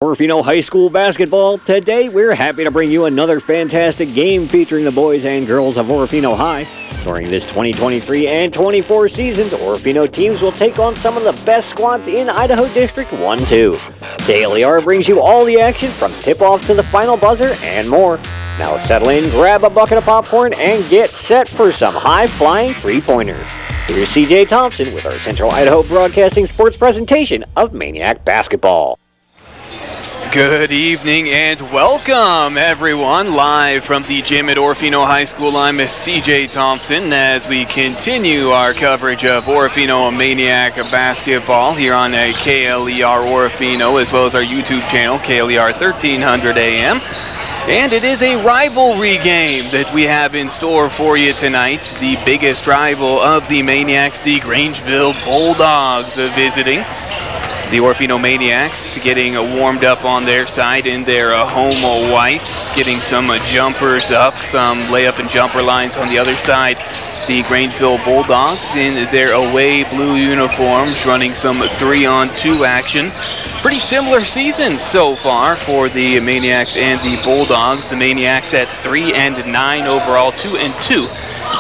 Orofino High School basketball. Today, we're happy to bring you another fantastic game featuring the boys and girls of Orofino High. During this 2023 and 24 seasons, Orofino teams will take on some of the best squads in Idaho District 1-2. KLER brings you all the action from tip-off to the final buzzer and more. Now settle in, grab a bucket of popcorn, and get set for some high-flying three-pointers. Here's CJ Thompson with our Central Idaho Broadcasting Sports presentation of Maniac Basketball. Good evening and welcome everyone live from the gym at Orofino High School. I'm CJ Thompson as we continue our coverage of Orofino Maniac Basketball here on KLER Orofino as well as our YouTube channel KLER 1300 AM. And it is a rivalry game that we have in store for you tonight. The biggest rival of the Maniacs, the Grangeville Bulldogs, visiting. The Orofino Maniacs getting warmed up on their side in their home whites, getting some jumpers up, some layup and jumper lines on the other side. The Grangeville Bulldogs in their away blue uniforms running some 3-on-2 action. Pretty similar seasons so far for the Maniacs and the Bulldogs. The Maniacs at 3-9 overall, 2-2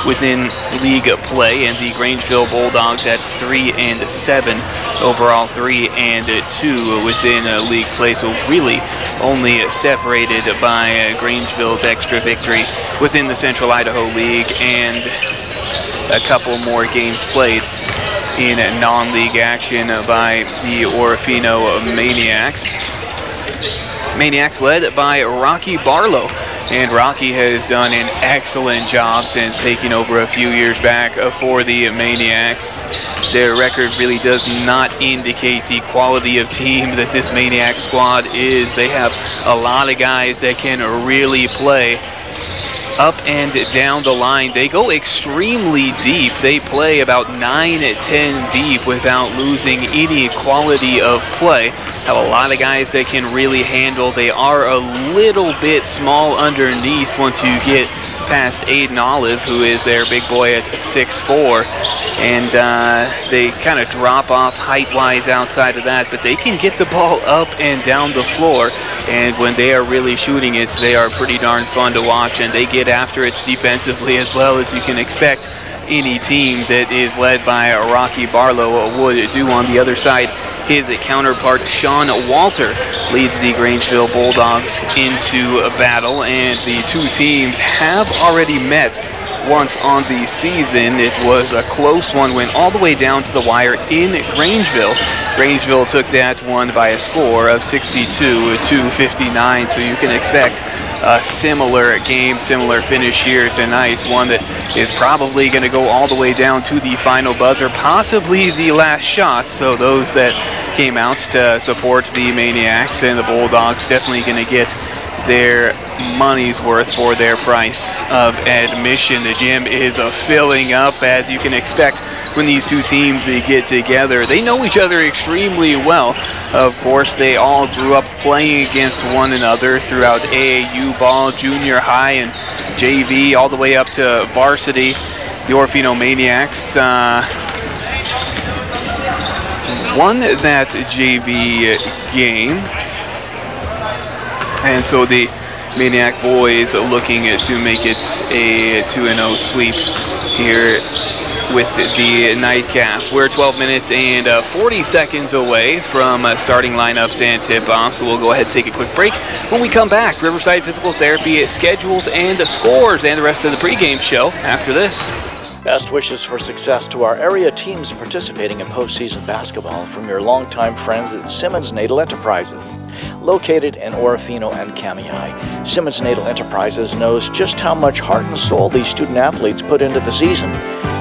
within league play, and the Grangeville Bulldogs at 3-7 overall, 3-2 within league play. So really only separated by Grangeville's extra victory within the Central Idaho League and a couple more games played in non-league action by the Orofino Maniacs. Maniacs led by Rocky Barlow, and Rocky has done an excellent job since taking over a few years back for the Maniacs. Their record really does not indicate the quality of team that this Maniac squad is. They have a lot of guys that can really play up and down the line. They go extremely deep. They play about 9-10 deep without losing any quality of play. Have a lot of guys that can really handle. They are a little bit small underneath once you get past Aiden Olive, who is their big boy at 6'4", and they kind of drop off height-wise outside of that, but they can get the ball up and down the floor, and when they are really shooting it, they are pretty darn fun to watch, and they get after it defensively as well as you can expect any team that is led by Rocky Barlow would do. On the other side, his counterpart Sean Walter leads the Grangeville Bulldogs into a battle, and the two teams have already met once on the season. It was a close one, went all the way down to the wire in Grangeville. Grangeville took that one by a score of 62-59, so you can expect a similar game, similar finish here tonight, one that is probably going to go all the way down to the final buzzer, possibly the last shot. So those that came out to support the Maniacs and the Bulldogs definitely going to get their money's worth for their price of admission. The gym is filling up, as you can expect when these two teams get together. They know each other extremely well. Of course, they all grew up playing against one another throughout AAU ball, junior high, and JV, all the way up to varsity. The Orofino Maniacs won that JV game, and so the Maniac boys looking to make it a 2-0 sweep here with the nightcap. We're 12 minutes and 40 seconds away from starting lineups and tip-off, so we'll go ahead and take a quick break. When we come back, Riverside Physical Therapy schedules and scores and the rest of the pregame show after this. Best wishes for success to our area teams participating in postseason basketball from your longtime friends at Simmons Natal Enterprises. Located in Orofino and Kamiah, Simmons Natal Enterprises knows just how much heart and soul these student athletes put into the season.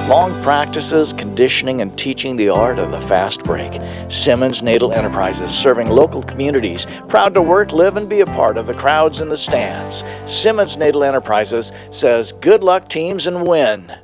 Long practices, conditioning, and teaching the art of the fast break. Simmons Natal Enterprises, serving local communities, proud to work, live, and be a part of the crowds in the stands. Simmons Natal Enterprises says, good luck teams and win.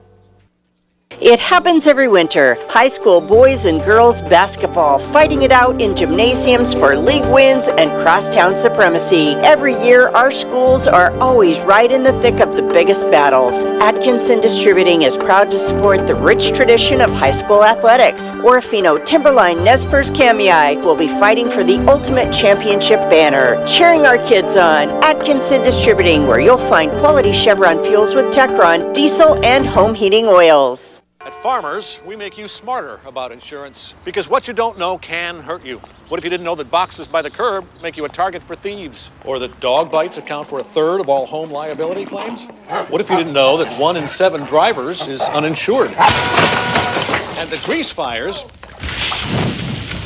It happens every winter. High school boys and girls basketball fighting it out in gymnasiums for league wins and crosstown supremacy. Every year, our schools are always right in the thick of the biggest battles. Atkinson Distributing is proud to support the rich tradition of high school athletics. Orofino, Timberline, Nez Perce, Kamei will be fighting for the ultimate championship banner. Cheering our kids on. Atkinson Distributing, where you'll find quality Chevron fuels with Techron, diesel, and home heating oils. At Farmers, we make you smarter about insurance because what you don't know can hurt you. What if you didn't know that boxes by the curb make you a target for thieves? Or that dog bites account for 1/3 of all home liability claims? What if you didn't know that 1 in 7 drivers is uninsured? And that grease fires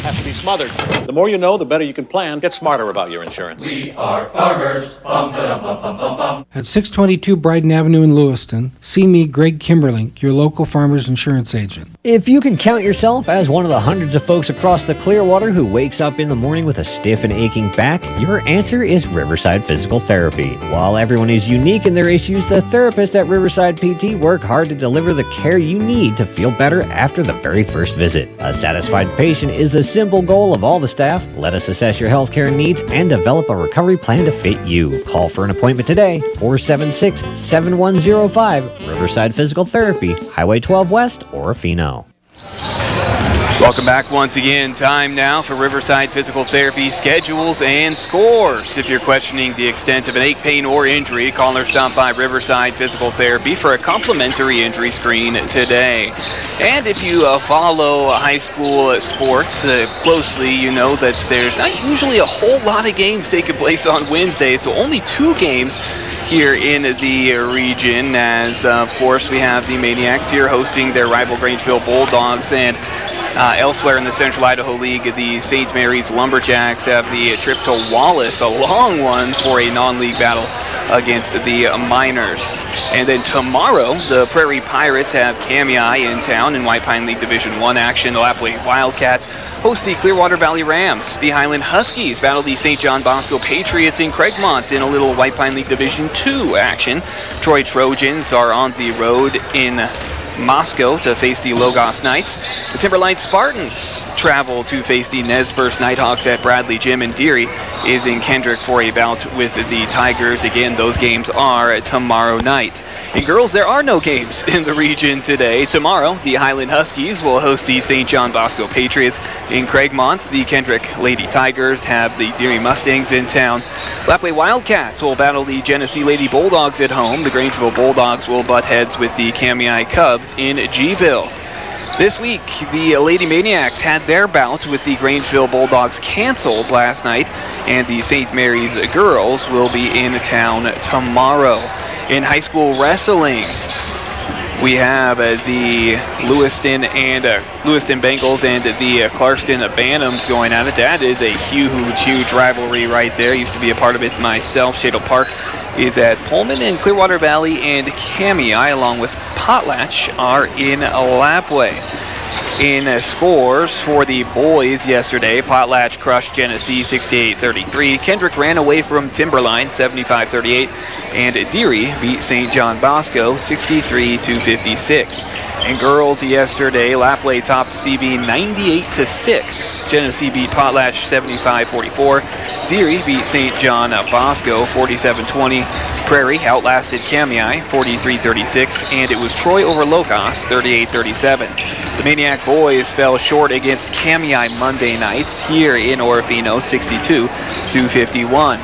have to be smothered. The more you know, the better you can plan. Get smarter about your insurance. We are Farmers. Bum, ba-dum, bum, bum, bum, bum. At 622 Bryden Avenue in Lewiston, see me, Greg Kimberlink, your local Farmers Insurance agent. If you can count yourself as one of the hundreds of folks across the Clearwater who wakes up in the morning with a stiff and aching back, your answer is Riverside Physical Therapy. While everyone is unique in their issues, the therapists at Riverside PT work hard to deliver the care you need to feel better after the very first visit. A satisfied patient is the simple goal of all the staff. Let us assess your healthcare needs and develop a recovery plan to fit you. Call for an appointment today, 476-7105, Riverside Physical Therapy, Highway 12 West, Orofino. Welcome back once again. Time now for Riverside Physical Therapy schedules and scores. If you're questioning the extent of an ache, pain, or injury, call or stop by Riverside Physical Therapy for a complimentary injury screen today. And if you follow high school sports closely, you know that there's not usually a whole lot of games taking place on Wednesday, so only 2 games here in the region, as of course we have the Maniacs here hosting their rival Grangeville Bulldogs, and elsewhere in the Central Idaho League, the St. Mary's Lumberjacks have the trip to Wallace, a long one for a non-league battle against the Miners. And then tomorrow, the Prairie Pirates have Kamei in town in White Pine League Division I action. The Lapwing Wildcats host the Clearwater Valley Rams. The Highland Huskies battle the St. John Bosco Patriots in Craigmont in a little White Pine League Division II action. Troy Trojans are on the road in Moscow to face the Logos Knights. The Timberline Spartans travel to face the Nez Perce Nighthawks at Bradley Gym, and Deary is in Kendrick for a bout with the Tigers. Again, those games are tomorrow night. In girls, there are no games in the region today. Tomorrow, the Highland Huskies will host the St. John Bosco Patriots in Craigmont. The Kendrick Lady Tigers have the Deary Mustangs in town. Lapway Wildcats will battle the Genesee Lady Bulldogs at home. The Grangeville Bulldogs will butt heads with the Kamei Cubs in Gville. This week, the Lady Maniacs had their bout with the Grangeville Bulldogs canceled last night, and the St. Mary's girls will be in town tomorrow. In high school wrestling, we have the Lewiston Bengals and the Clarkston Bantams going at it. That is a huge rivalry right there. Used to be a part of it myself. Shadle Park is at Pullman, and Clearwater Valley and Kamei, along with Potlatch, are in Lapway. In scores for the boys yesterday, Potlatch crushed Genesee 68-33. Kendrick ran away from Timberline 75-38, and Deary beat St. John Bosco 63-56. In girls yesterday, Lapway topped CB 98-6. Genesee beat Potlatch 75-44. Deary beat St. John Bosco 47-20. Prairie outlasted Kamei 43-36, and it was Troy over Logos 38-37. The Maniac boys fell short against Kamei Monday nights here in Orofino 62-51.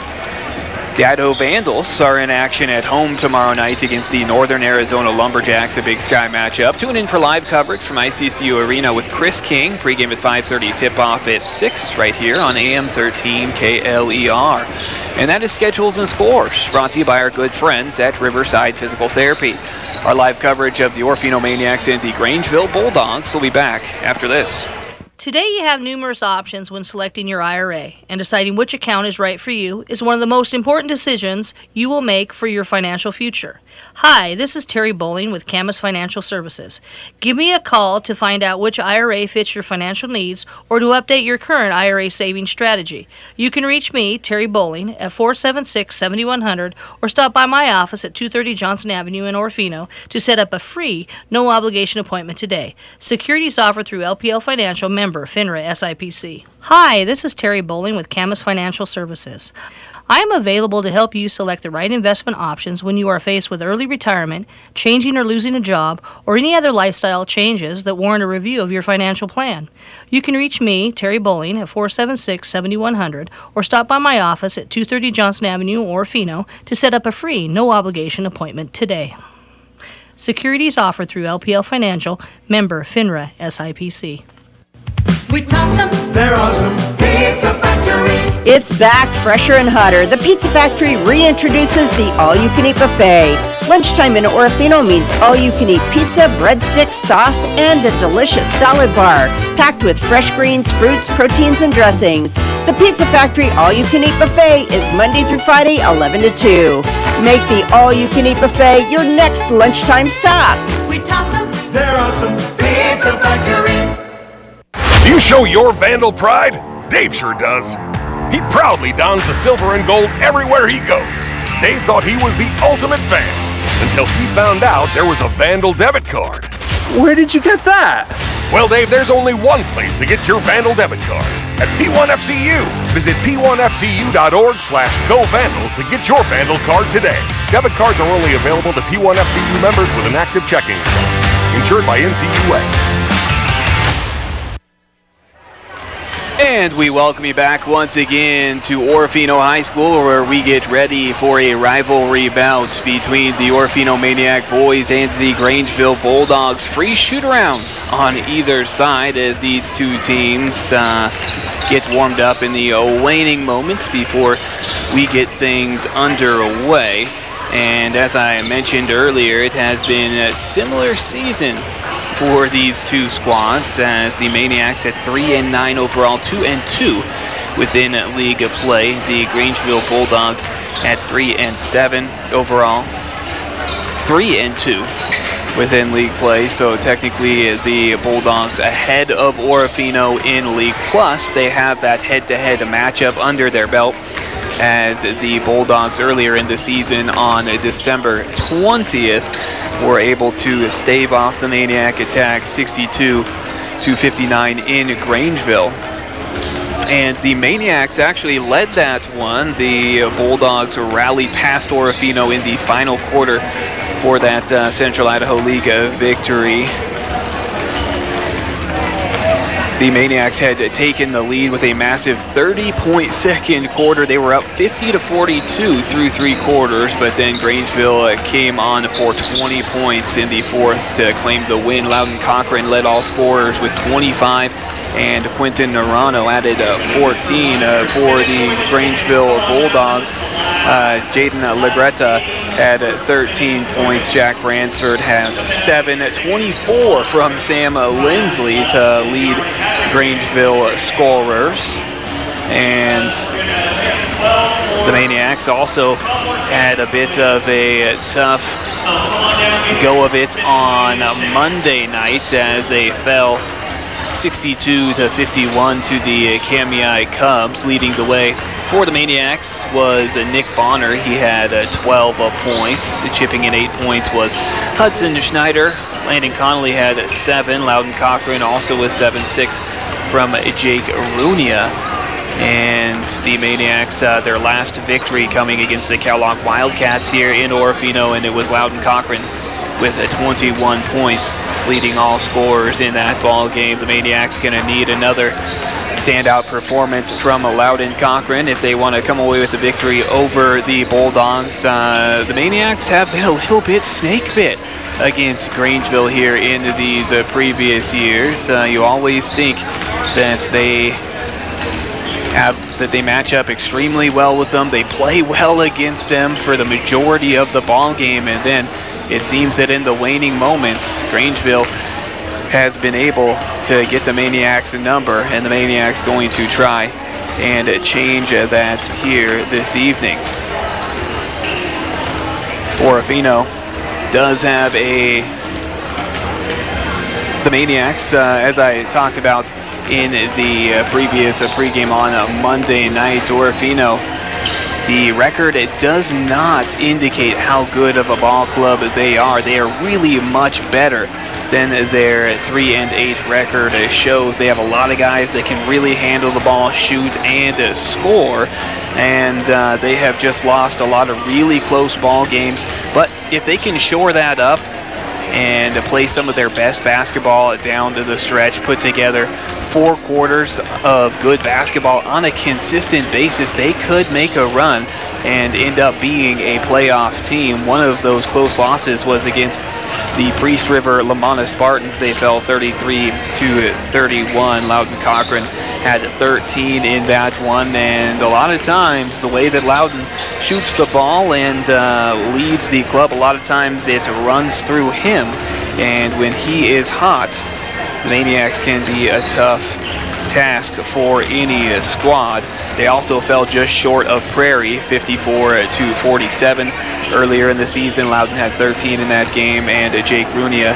The Idaho Vandals are in action at home tomorrow night against the Northern Arizona Lumberjacks, a Big Sky matchup. Tune in for live coverage from ICCU Arena with Chris King. Pregame at 5:30, tip-off at 6 right here on AM 13 KLER. And that is schedules and scores, brought to you by our good friends at Riverside Physical Therapy. Our live coverage of the Orofino Maniacs and the Grangeville Bulldogs will be back after this. Today you have numerous options when selecting your IRA, and deciding which account is right for you is one of the most important decisions you will make for your financial future. Hi, this is Terry Bowling with Camus Financial Services. Give me a call to find out which IRA fits your financial needs or to update your current IRA savings strategy. You can reach me, Terry Bowling, at 476-7100 or stop by my office at 230 Johnson Avenue in Orofino to set up a free, no-obligation appointment today. Securities offered through LPL Financial, member FINRA SIPC. Hi, this is Terry Bowling with Camus Financial Services. I am available to help you select the right investment options when you are faced with early retirement, changing or losing a job, or any other lifestyle changes that warrant a review of your financial plan. You can reach me, Terry Bowling, at 476-7100 or stop by my office at 230 Johnson Avenue, Orofino to set up a free, no-obligation appointment today. Securities offered through LPL Financial, member FINRA SIPC. We toss them, they're awesome. Pizza Factory. It's back, fresher and hotter. The Pizza Factory reintroduces the all-you-can-eat buffet. Lunchtime in Orofino means all-you-can-eat pizza, breadsticks, sauce, and a delicious salad bar, packed with fresh greens, fruits, proteins, and dressings. The Pizza Factory all-you-can-eat buffet is Monday through Friday, 11 to 2. Make the all-you-can-eat buffet your next lunchtime stop. We toss them, they're awesome. Pizza Factory. You show your Vandal pride? Dave sure does. He proudly dons the silver and gold everywhere he goes. Dave thought he was the ultimate fan until he found out there was a Vandal debit card. Where did you get that? Well, Dave, there's only one place to get your Vandal debit card. At P1FCU. Visit P1FCU.org/GoVandals to get your Vandal card today. Debit cards are only available to P1FCU members with an active checking account. Insured by NCUA. And we welcome you back once again to Orofino High School, where we get ready for a rivalry bout between the Orofino Maniac boys and the Grangeville Bulldogs. Free shoot-around on either side as these two teams get warmed up in the waning moments before we get things underway. And as I mentioned earlier, it has been a similar season for these two squads, as the Maniacs at 3-9 overall, 2-2 within league of play. The Grangeville Bulldogs at 3-7 overall, 3-2 within league play. So technically the Bulldogs ahead of Orofino in League Plus. They have that head-to-head matchup under their belt, as the Bulldogs earlier in the season on December 20th were able to stave off the Maniac attack 62-59 in Grangeville. And the Maniacs actually led that one. The Bulldogs rallied past Orofino in the final quarter for that Central Idaho League victory. The Maniacs had taken the lead with a massive 30-point second quarter. They were up 50-42 through three quarters, but then Grangeville came on for 20 points in the fourth to claim the win. Loudon Cochran led all scorers with 25, and Quentin Narano added 14 for the Grangeville Bulldogs. Jaden Legretta had 13 points. Jack Bransford had 7, 24 from Sam Lindsley to lead Grangeville scorers. And the Maniacs also had a bit of a tough go of it on Monday night, as they fell 62-51 to the Kamiah Cubs. Leading the way for the Maniacs was Nick Bonner. He had 12 points. Chipping in 8 points was Hudson Schneider. Landon Connolly had 7. Loudon Cochran also with 7-6 from Jake Runia. And the Maniacs, their last victory coming against the Cowlock Wildcats here in Orofino, and it was Loudon Cochran with 21 points, leading all scorers in that ball game. The Maniacs going to need another standout performance from Loudon Cochran if they want to come away with the victory over the Bulldogs. The Maniacs have been a little bit snake bit against Grangeville here in these previous years. You always think that they match up extremely well with them. They play well against them for the majority of the ball game, and then it seems that in the waning moments, Grangeville has been able to get the Maniacs a number, and the Maniacs going to try and change that here this evening. Orofino does have the Maniacs, as I talked about in the previous pregame on Monday night. Orofino, the record, it does not indicate how good of a ball club they are. They are really much better than their 3-8 record shows. They have a lot of guys that can really handle the ball, shoot, and score. And they have just lost a lot of really close ball games. But if they can shore that up and play some of their best basketball down to the stretch, put together 4 quarters of good basketball on a consistent basis, they could make a run and end up being a playoff team. One of those close losses was against the Priest River Lamana Spartans. They fell 33-31. Loudon Cochran had 13 in that one, and a lot of times the way that Loudon shoots the ball and leads the club, a lot of times it runs through him, and when he is hot, the Maniacs can be a tough task for any squad. They also fell just short of Prairie, 54-47. Earlier in the season, Loudon had 13 in that game, and Jake Runia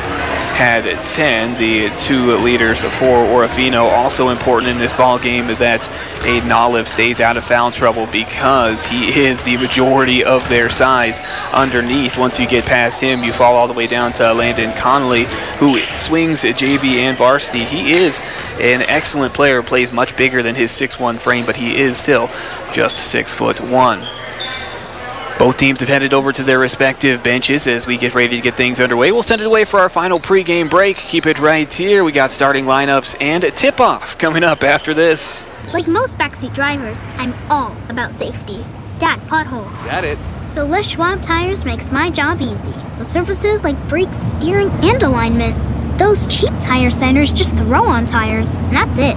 had 10, the 2 leaders for Orofino. Also important in this ball game that Aiden Olive stays out of foul trouble, because he is the majority of their size underneath. Once you get past him, you fall all the way down to Landon Connolly, who swings JV and varsity. He is an excellent player, plays much bigger than his 6'1" frame, but he is still just 6'1". Both teams have headed over to their respective benches as we get ready to get things underway. We'll send it away for our final pregame break. Keep it right here. We got starting lineups and a tip-off coming up after this. Like most backseat drivers, I'm all about safety. Dad, pothole. Got it. So Les Schwab Tires makes my job easy, with surfaces like brakes, steering, and alignment. Those cheap tire centers just throw on tires, and that's it.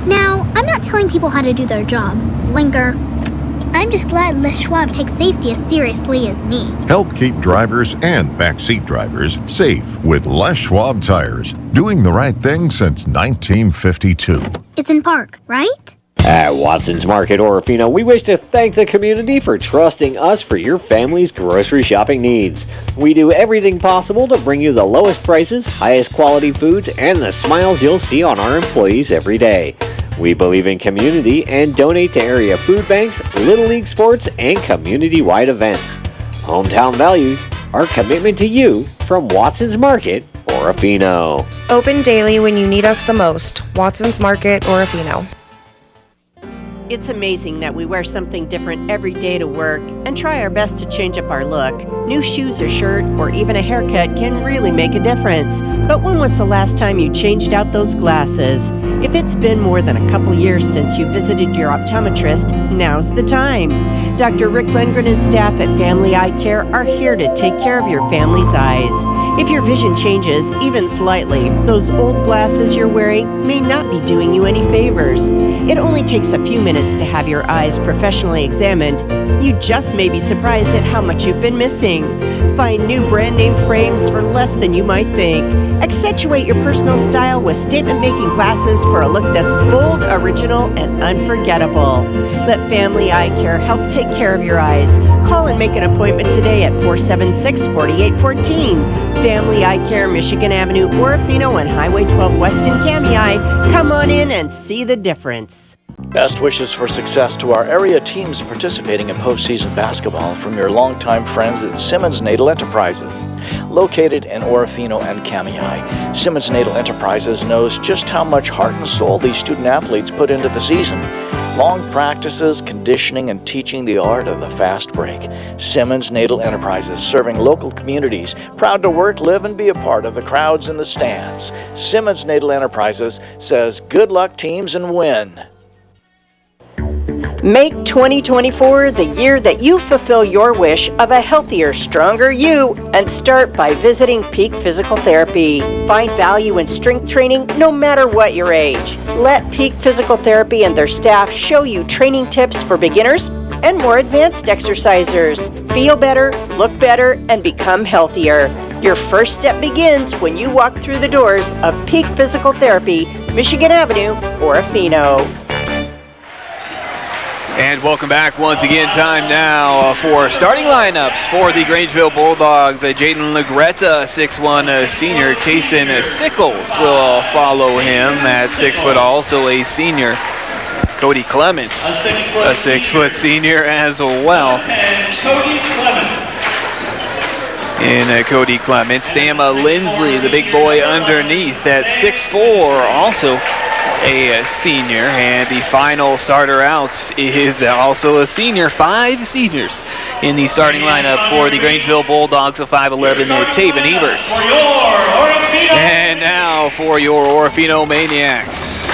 Now, I'm not telling people how to do their job. Linker. I'm just glad Les Schwab takes safety as seriously as me. Help keep drivers and backseat drivers safe with Les Schwab Tires. Doing the right thing since 1952. It's in Park, right? At Watson's Market Orofino, we wish to thank the community for trusting us for your family's grocery shopping needs. We do everything possible to bring you the lowest prices, highest quality foods, and the smiles you'll see on our employees every day. We believe in community and donate to area food banks, Little League sports, and community-wide events. Hometown values, our commitment to you from Watson's Market, Orofino. Open daily when you need us the most. Watson's Market, Orofino. It's amazing that we wear something different every day to work and try our best to change up our look. New shoes or shirt or even a haircut can really make a difference. But when was the last time you changed out those glasses? If it's been more than a couple years since you visited your optometrist, now's the time. Dr. Rick Lindgren and staff at Family Eye Care are here to take care of your family's eyes. If your vision changes, even slightly, those old glasses you're wearing may not be doing you any favors. It only takes a few minutes to have your eyes professionally examined. You just may be surprised at how much you've been missing. Find new brand name frames for less than you might think. Accentuate your personal style with statement-making glasses for a look that's bold, original, and unforgettable. Let Family Eye Care help take care of your eyes. Call and make an appointment today at 476-4814. Family Eye Care, Michigan Avenue, Orofino, and Highway 12 West in Kamei. Come on in and see the difference. Best wishes for success to our area teams participating in postseason basketball from your longtime friends at Simmons Natal Enterprises. Located in Orofino and Kamei, Simmons Natal Enterprises knows just how much heart and soul these student athletes put into the season. Long practices, conditioning, and teaching the art of the fast break. Simmons Natal Enterprises, serving local communities, proud to work, live, and be a part of the crowds in the stands. Simmons Natal Enterprises says, good luck teams and win. Make 2024 the year that you fulfill your wish of a healthier, stronger you, and start by visiting Peak Physical Therapy. Find value in strength training no matter what your age. Let Peak Physical Therapy and their staff show you training tips for beginners and more advanced exercisers. Feel better, look better, and become healthier. Your first step begins when you walk through the doors of Peak Physical Therapy, Michigan Avenue, Orofino. And welcome back once again. Time now for starting lineups for the Grangeville Bulldogs. Jaden Legretta, 6'1" senior. Kason Sickles will follow him at 6 foot, also a senior. Cody Clements, a 6 foot senior as well. In Cody Clements. Sam Lindsley, the big boy underneath at 6'4", also a senior. And the final starter out is also a senior. 5 seniors in the starting lineup for the Grangeville Bulldogs of 5'11", Taven Eberts. And now for your Orofino Maniacs.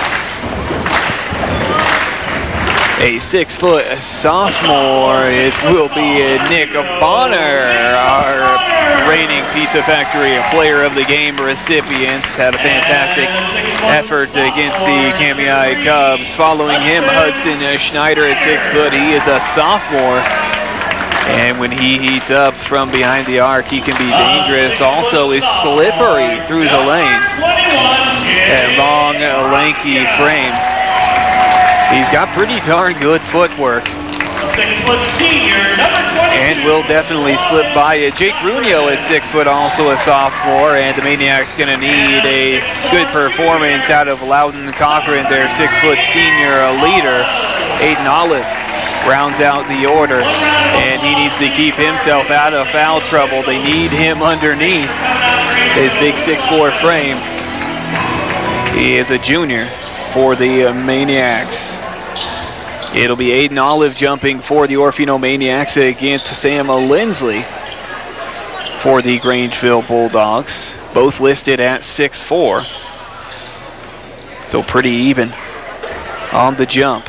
A 6 foot sophomore, it will be Nick Bonner, our reigning Pizza Factory Player of the Game recipient. Had a fantastic effort against the Kamiah Cubs. Following him, Hudson Schneider at 6 foot. He is a sophomore, and when he heats up from behind the arc, he can be dangerous. Also is slippery through the lane. That long, lanky frame. He's got pretty darn good footwork. 6 foot senior, number 20. And will definitely slip by Jake Runio at 6 foot, also a sophomore. And the Maniacs going to need a good performance out of Loudon Cochran, their 6 foot senior leader. Aiden Olive rounds out the order, and he needs to keep himself out of foul trouble. They need him underneath his big 6'4" frame. He is a junior for the Maniacs. It'll be Aiden Olive jumping for the Orofino Maniacs against Sam Lindsley for the Grangeville Bulldogs. Both listed at 6'4". So pretty even on the jump.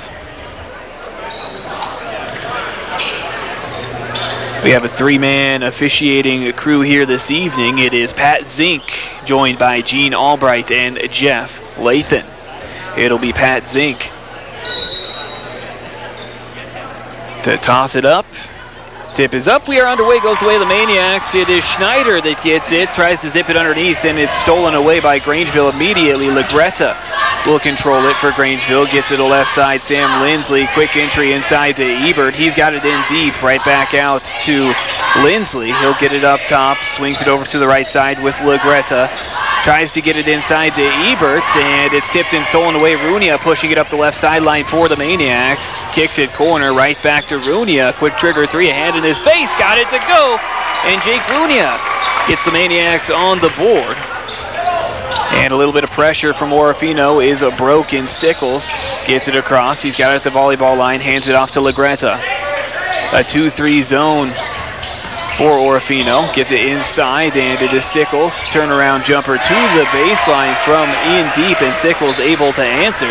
We have a 3-man officiating crew here this evening. It is Pat Zink, joined by Gene Albright and Jeff Lathan. It'll be Pat Zink to toss it up. Tip is up. We are underway. Goes the way of the Maniacs. It is Schneider that gets it. Tries to zip it underneath, and it's stolen away by Grangeville immediately. Legretta will control it for Grangeville. Gets it to left side. Sam Lindsley. Quick entry inside to Ebert. He's got it in deep. Right back out to Lindsley. He'll get it up top. Swings it over to the right side with Legretta. Tries to get it inside to Ebert, and it's tipped and stolen away. Runia pushing it up the left sideline for the Maniacs. Kicks it corner, right back to Runia. Quick trigger three, a hand in his face. Got it to go, and Jake Runia gets the Maniacs on the board. And a little bit of pressure from Orofino is a broken Sickles. Gets it across. He's got it at the volleyball line. Hands it off to Legretta. A 2-3 zone for Orofino. Gets it inside, and it is Sickles. Turnaround jumper to the baseline from in deep, and Sickles able to answer.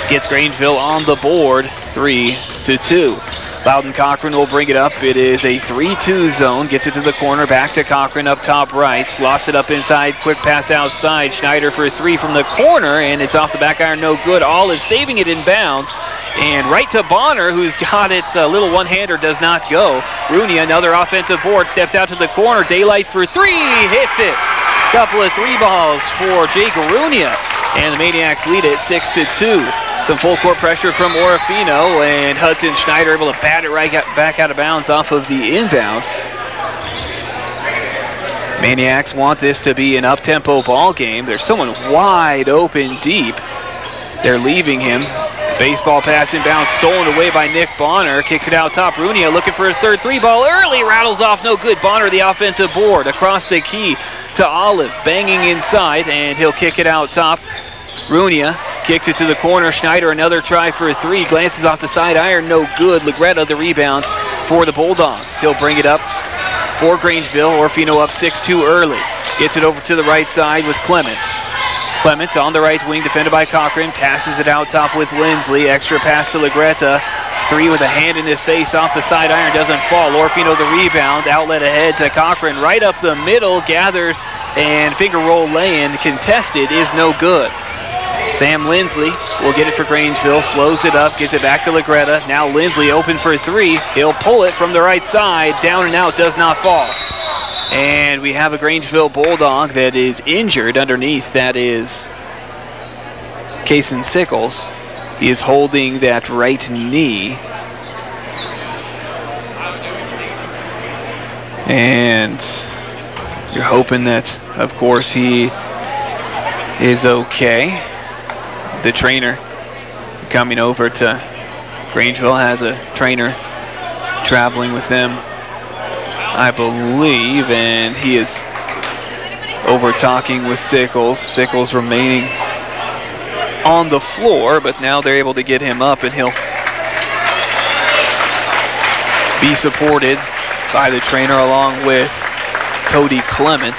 Gets Grangeville on the board, 3-2. Loudon Cochran will bring it up. It is a 3-2 zone. Gets it to the corner, back to Cochran up top right. Slots it up inside, quick pass outside. Schneider for 3 from the corner, and it's off the back iron, no good. Olive saving it in bounds. And right to Bonner, who's got it, a little one-hander, does not go. Rooney, another offensive board, steps out to the corner. Daylight for 3, hits it. Couple of 3 balls for Jake Runia, and the Maniacs lead it 6-2. Some full court pressure from Orofino, and Hudson Schneider able to bat it right back out of bounds off of the inbound. Maniacs want this to be an up-tempo ball game. There's someone wide open deep. They're leaving him. Baseball pass inbound, stolen away by Nick Bonner. Kicks it out top. Runia looking for a third 3-ball early. Rattles off, no good. Bonner the offensive board. Across the key to Olive. Banging inside, and he'll kick it out top. Runia kicks it to the corner. Schneider another try for a 3. Glances off the side iron, no good. Legretta the rebound for the Bulldogs. He'll bring it up for Grangeville. Orofino up 6-2 early. Gets it over to the right side with Clements. Clements on the right wing, defended by Cochran. Passes it out top with Lindsley. Extra pass to Legretta. 3 with a hand in his face off the side iron. Doesn't fall. Orofino the rebound. Outlet ahead to Cochran. Right up the middle. Gathers and finger roll lay-in. Contested is no good. Sam Lindsley will get it for Grangeville. Slows it up. Gets it back to Legretta. Now Lindsley open for 3. He'll pull it from the right side. Down and out. Does not fall. And we have a Grangeville Bulldog that is injured underneath. That is Kason Sickles. He is holding that right knee. And you're hoping that, of course, he is okay. The trainer coming over to Grangeville has a trainer traveling with them, I believe, and he is over talking with Sickles. Sickles remaining on the floor, but now they're able to get him up, and he'll be supported by the trainer along with Cody Clement.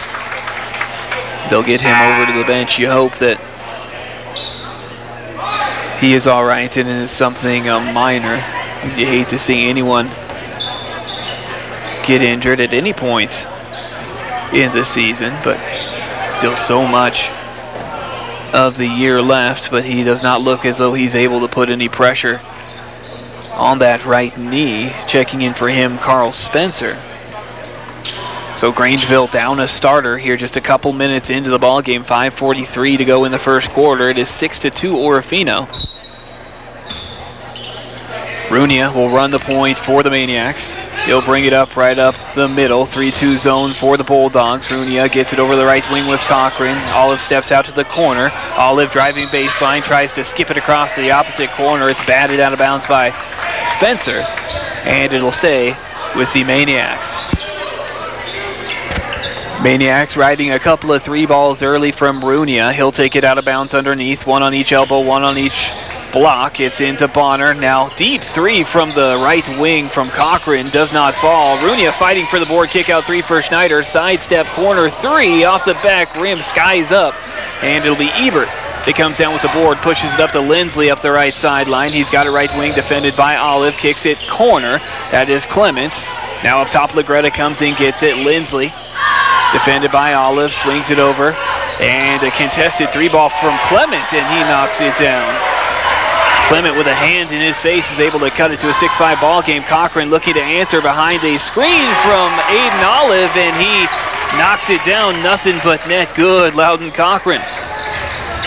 They'll get him over to the bench. You hope that he is all right, and it is something minor. You hate to see anyone get injured at any point in the season, but still so much of the year left. But he does not look as though he's able to put any pressure on that right knee. Checking in for him, Carl Spencer. So Grangeville down a starter here just a couple minutes into the ball game. 5:43 to go in the first quarter. It is 6-2 Orofino. Runia will run the point for the Maniacs. He'll bring it up right up the middle. 3-2 zone for the Bulldogs. Runia gets it over the right wing with Cochran. Olive steps out to the corner. Olive driving baseline, tries to skip it across to the opposite corner. It's batted out of bounds by Spencer, and it'll stay with the Maniacs. Maniacs riding a couple of 3 balls early from Runia. He'll take it out of bounds underneath. 1 on each elbow, 1 on each block. It's into Bonner. Now deep 3 from the right wing from Cochran. Does not fall. Runia fighting for the board. Kick out 3 for Schneider. Sidestep corner 3 off the back rim. Skies up. And it'll be Ebert that comes down with the board. Pushes it up to Lindsley up the right sideline. He's got a right wing defended by Olive. Kicks it corner. That is Clements. Now up top, Lagretta comes in, gets it. Lindsley defended by Olive. Swings it over. And a contested 3-ball from Clement, and he knocks it down. Clement with a hand in his face is able to cut it to a 6-5 ball game. Cochran looking to answer behind a screen from Aiden Olive, and he knocks it down. Nothing but net. Good, Loudon Cochran.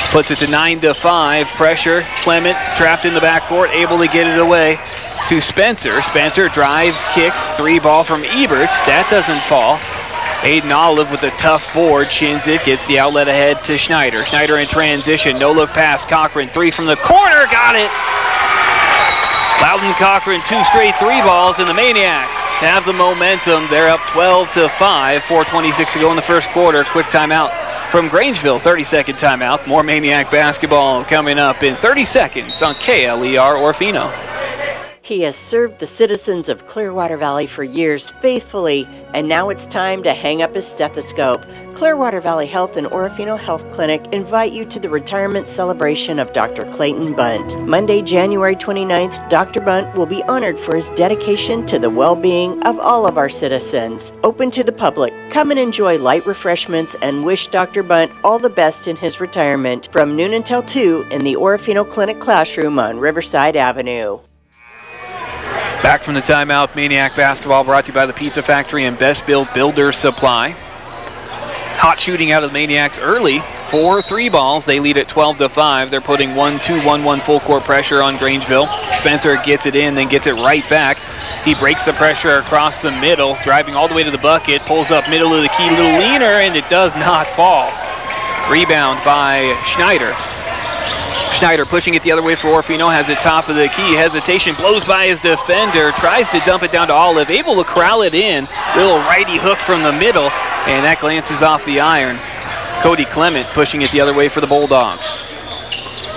Puts it to 9-5. Pressure. Clement trapped in the backcourt, able to get it away to Spencer. Spencer drives, kicks, 3-ball from Ebert. That doesn't fall. Aiden Olive with a tough board, shins it, gets the outlet ahead to Schneider. Schneider in transition, no look pass. Cochran 3 from the corner, got it! Loudon Cochran 2 straight 3-balls, and the Maniacs have the momentum. They're up 12-5, 4:26 to go in the first quarter. Quick timeout from Grangeville, 30-second timeout. More Maniac basketball coming up in 30 seconds on KLER Orofino. He has served the citizens of Clearwater Valley for years faithfully, and now it's time to hang up his stethoscope. Clearwater Valley Health and Orofino Health Clinic invite you to the retirement celebration of Dr. Clayton Bunt. Monday, January 29th, Dr. Bunt will be honored for his dedication to the well-being of all of our citizens. Open to the public. Come and enjoy light refreshments and wish Dr. Bunt all the best in his retirement from noon until 2 in the Orofino Clinic classroom on Riverside Avenue. Back from the timeout, Maniac basketball brought to you by the Pizza Factory and Best Built Builder Supply. Hot shooting out of the Maniacs early. 4 3-balls. They lead at 12-5. They're putting 1-2-1-1 full court pressure on Grangeville. Spencer gets it in, then gets it right back. He breaks the pressure across the middle, driving all the way to the bucket, pulls up middle of the key, little leaner, and it does not fall. Rebound by Schneider. Schneider pushing it the other way for Orofino, has it top of the key, hesitation, blows by his defender, tries to dump it down to Olive, able to corral it in, little righty hook from the middle, and that glances off the iron. Cody Clement pushing it the other way for the Bulldogs.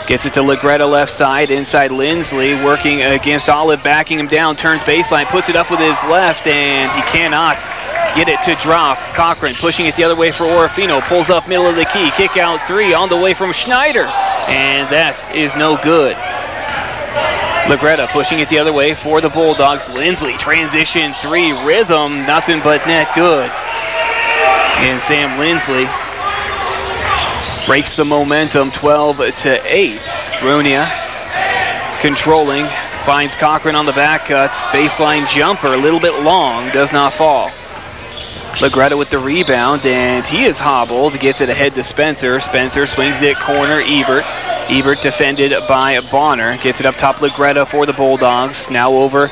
Gets it to Lagretta left side, inside Lindsley, working against Olive, backing him down, turns baseline, puts it up with his left, and he cannot get it to drop. Cochran pushing it the other way for Orofino, pulls up middle of the key, kick out 3 on the way from Schneider, and that is no good. Lagretta pushing it the other way for the Bulldogs. Lindsley, transition 3, rhythm, nothing but net, good. And Sam Lindsley breaks the momentum, 12-8. Runia controlling, finds Cochran on the back cuts, baseline jumper, a little bit long, does not fall. Legretta with the rebound, and he is hobbled. Gets it ahead to Spencer. Spencer swings it corner, Ebert. Ebert defended by Bonner. Gets it up top, Legretta for the Bulldogs. Now over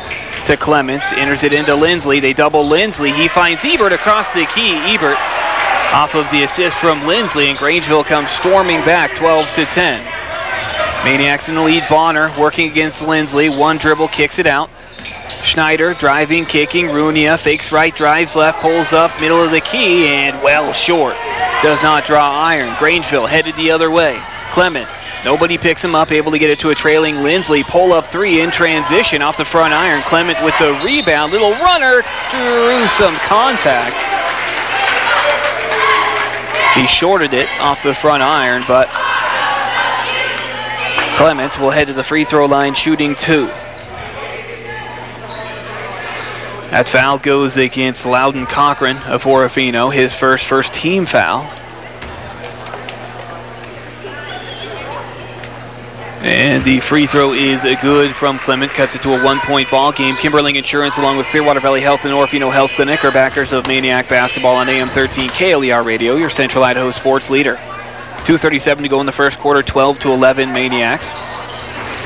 to Clements. Enters it into Lindsley. They double Lindsley. He finds Ebert across the key. Ebert off of the assist from Lindsley, and Grangeville comes storming back 12-10. Maniacs in the lead. Bonner working against Lindsley. One dribble, kicks it out. Schneider driving, kicking. Runia fakes right, drives left, pulls up, middle of the key, and well short. Does not draw iron. Grangeville headed the other way. Clement, nobody picks him up, able to get it to a trailing Lindsley. Pull up three in transition off the front iron. Clement with the rebound. Little runner, drew some contact. He shorted it off the front iron, but Clement will head to the free throw line shooting 2. That foul goes against Loudon Cochran of Orofino, his first team foul. And the free throw is good from Clement, cuts it to a 1-point ball game. Kimberling Insurance along with Clearwater Valley Health and Orofino Health Clinic are backers of Maniac Basketball on AM 13 KLER Radio, your Central Idaho sports leader. 2:37 to go in the first quarter, 12-11 Maniacs.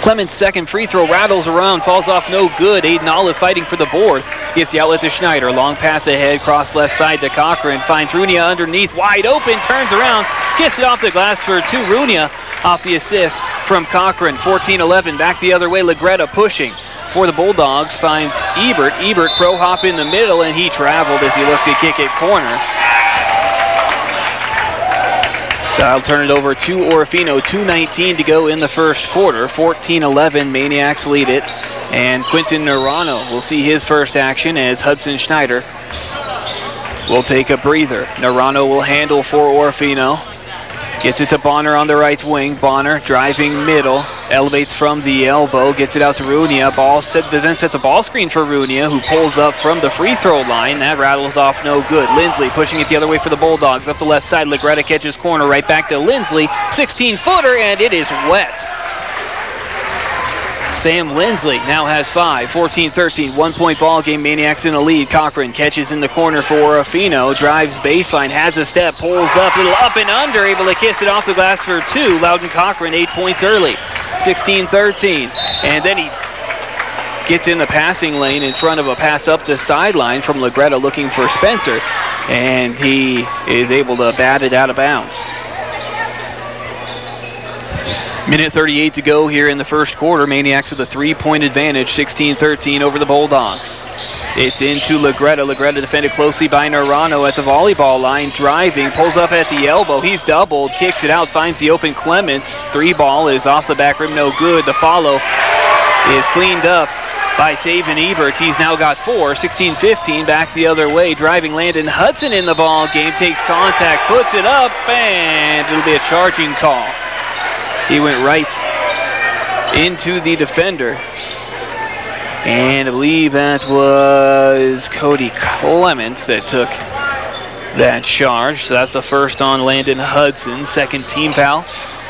Clement's second free throw rattles around, falls off no good. Aiden Olive fighting for the board. Gets the outlet to Schneider. Long pass ahead, cross left side to Cochran. Finds Runia underneath, wide open, turns around, gets it off the glass for 2. Runia off the assist from Cochran. 14-11, back the other way. Legretta pushing for the Bulldogs. Finds Ebert. Ebert pro hop in the middle, and he traveled as he looked to kick it corner. So I'll turn it over to Orofino. 2:19 to go in the first quarter. 14-11, Maniacs lead it. And Quinton Narano will see his first action as Hudson Schneider will take a breather. Narano will handle for Orofino. Gets it to Bonner on the right wing. Bonner driving middle. Elevates from the elbow. Gets it out to Runia. Then sets a ball screen for Runia, who pulls up from the free throw line. That rattles off no good. Lindsley pushing it the other way for the Bulldogs. Up the left side. Legretta catches corner. Right back to Lindsley. 16-footer, and it is wet. Sam Lindsley now has 5. 14-13, 1-point ball game. Maniacs in the lead. Cochran catches in the corner for Orofino. Drives baseline, has a step, pulls up, little up and under, able to kiss it off the glass for 2. Loudon Cochran 8 points early. 16-13, and then he gets in the passing lane in front of a pass up the sideline from Legretta looking for Spencer, and he is able to bat it out of bounds. Minute 38 to go here in the first quarter. Maniacs with a 3-point advantage, 16-13 over the Bulldogs. It's into Legretta. Legretta defended closely by Narano at the volleyball line. Driving, pulls up at the elbow. He's doubled, kicks it out, finds the open Clements. 3 ball is off the back rim, no good. The follow is cleaned up by Taven Ebert. He's now got 4. 16-15, back the other way. Driving Landon Hudson in the ball game. Takes contact, puts it up, and it'll be a charging call. He went right into the defender. And I believe that was Cody Clements that took that charge. So that's the first on Landon Hudson. Second team foul.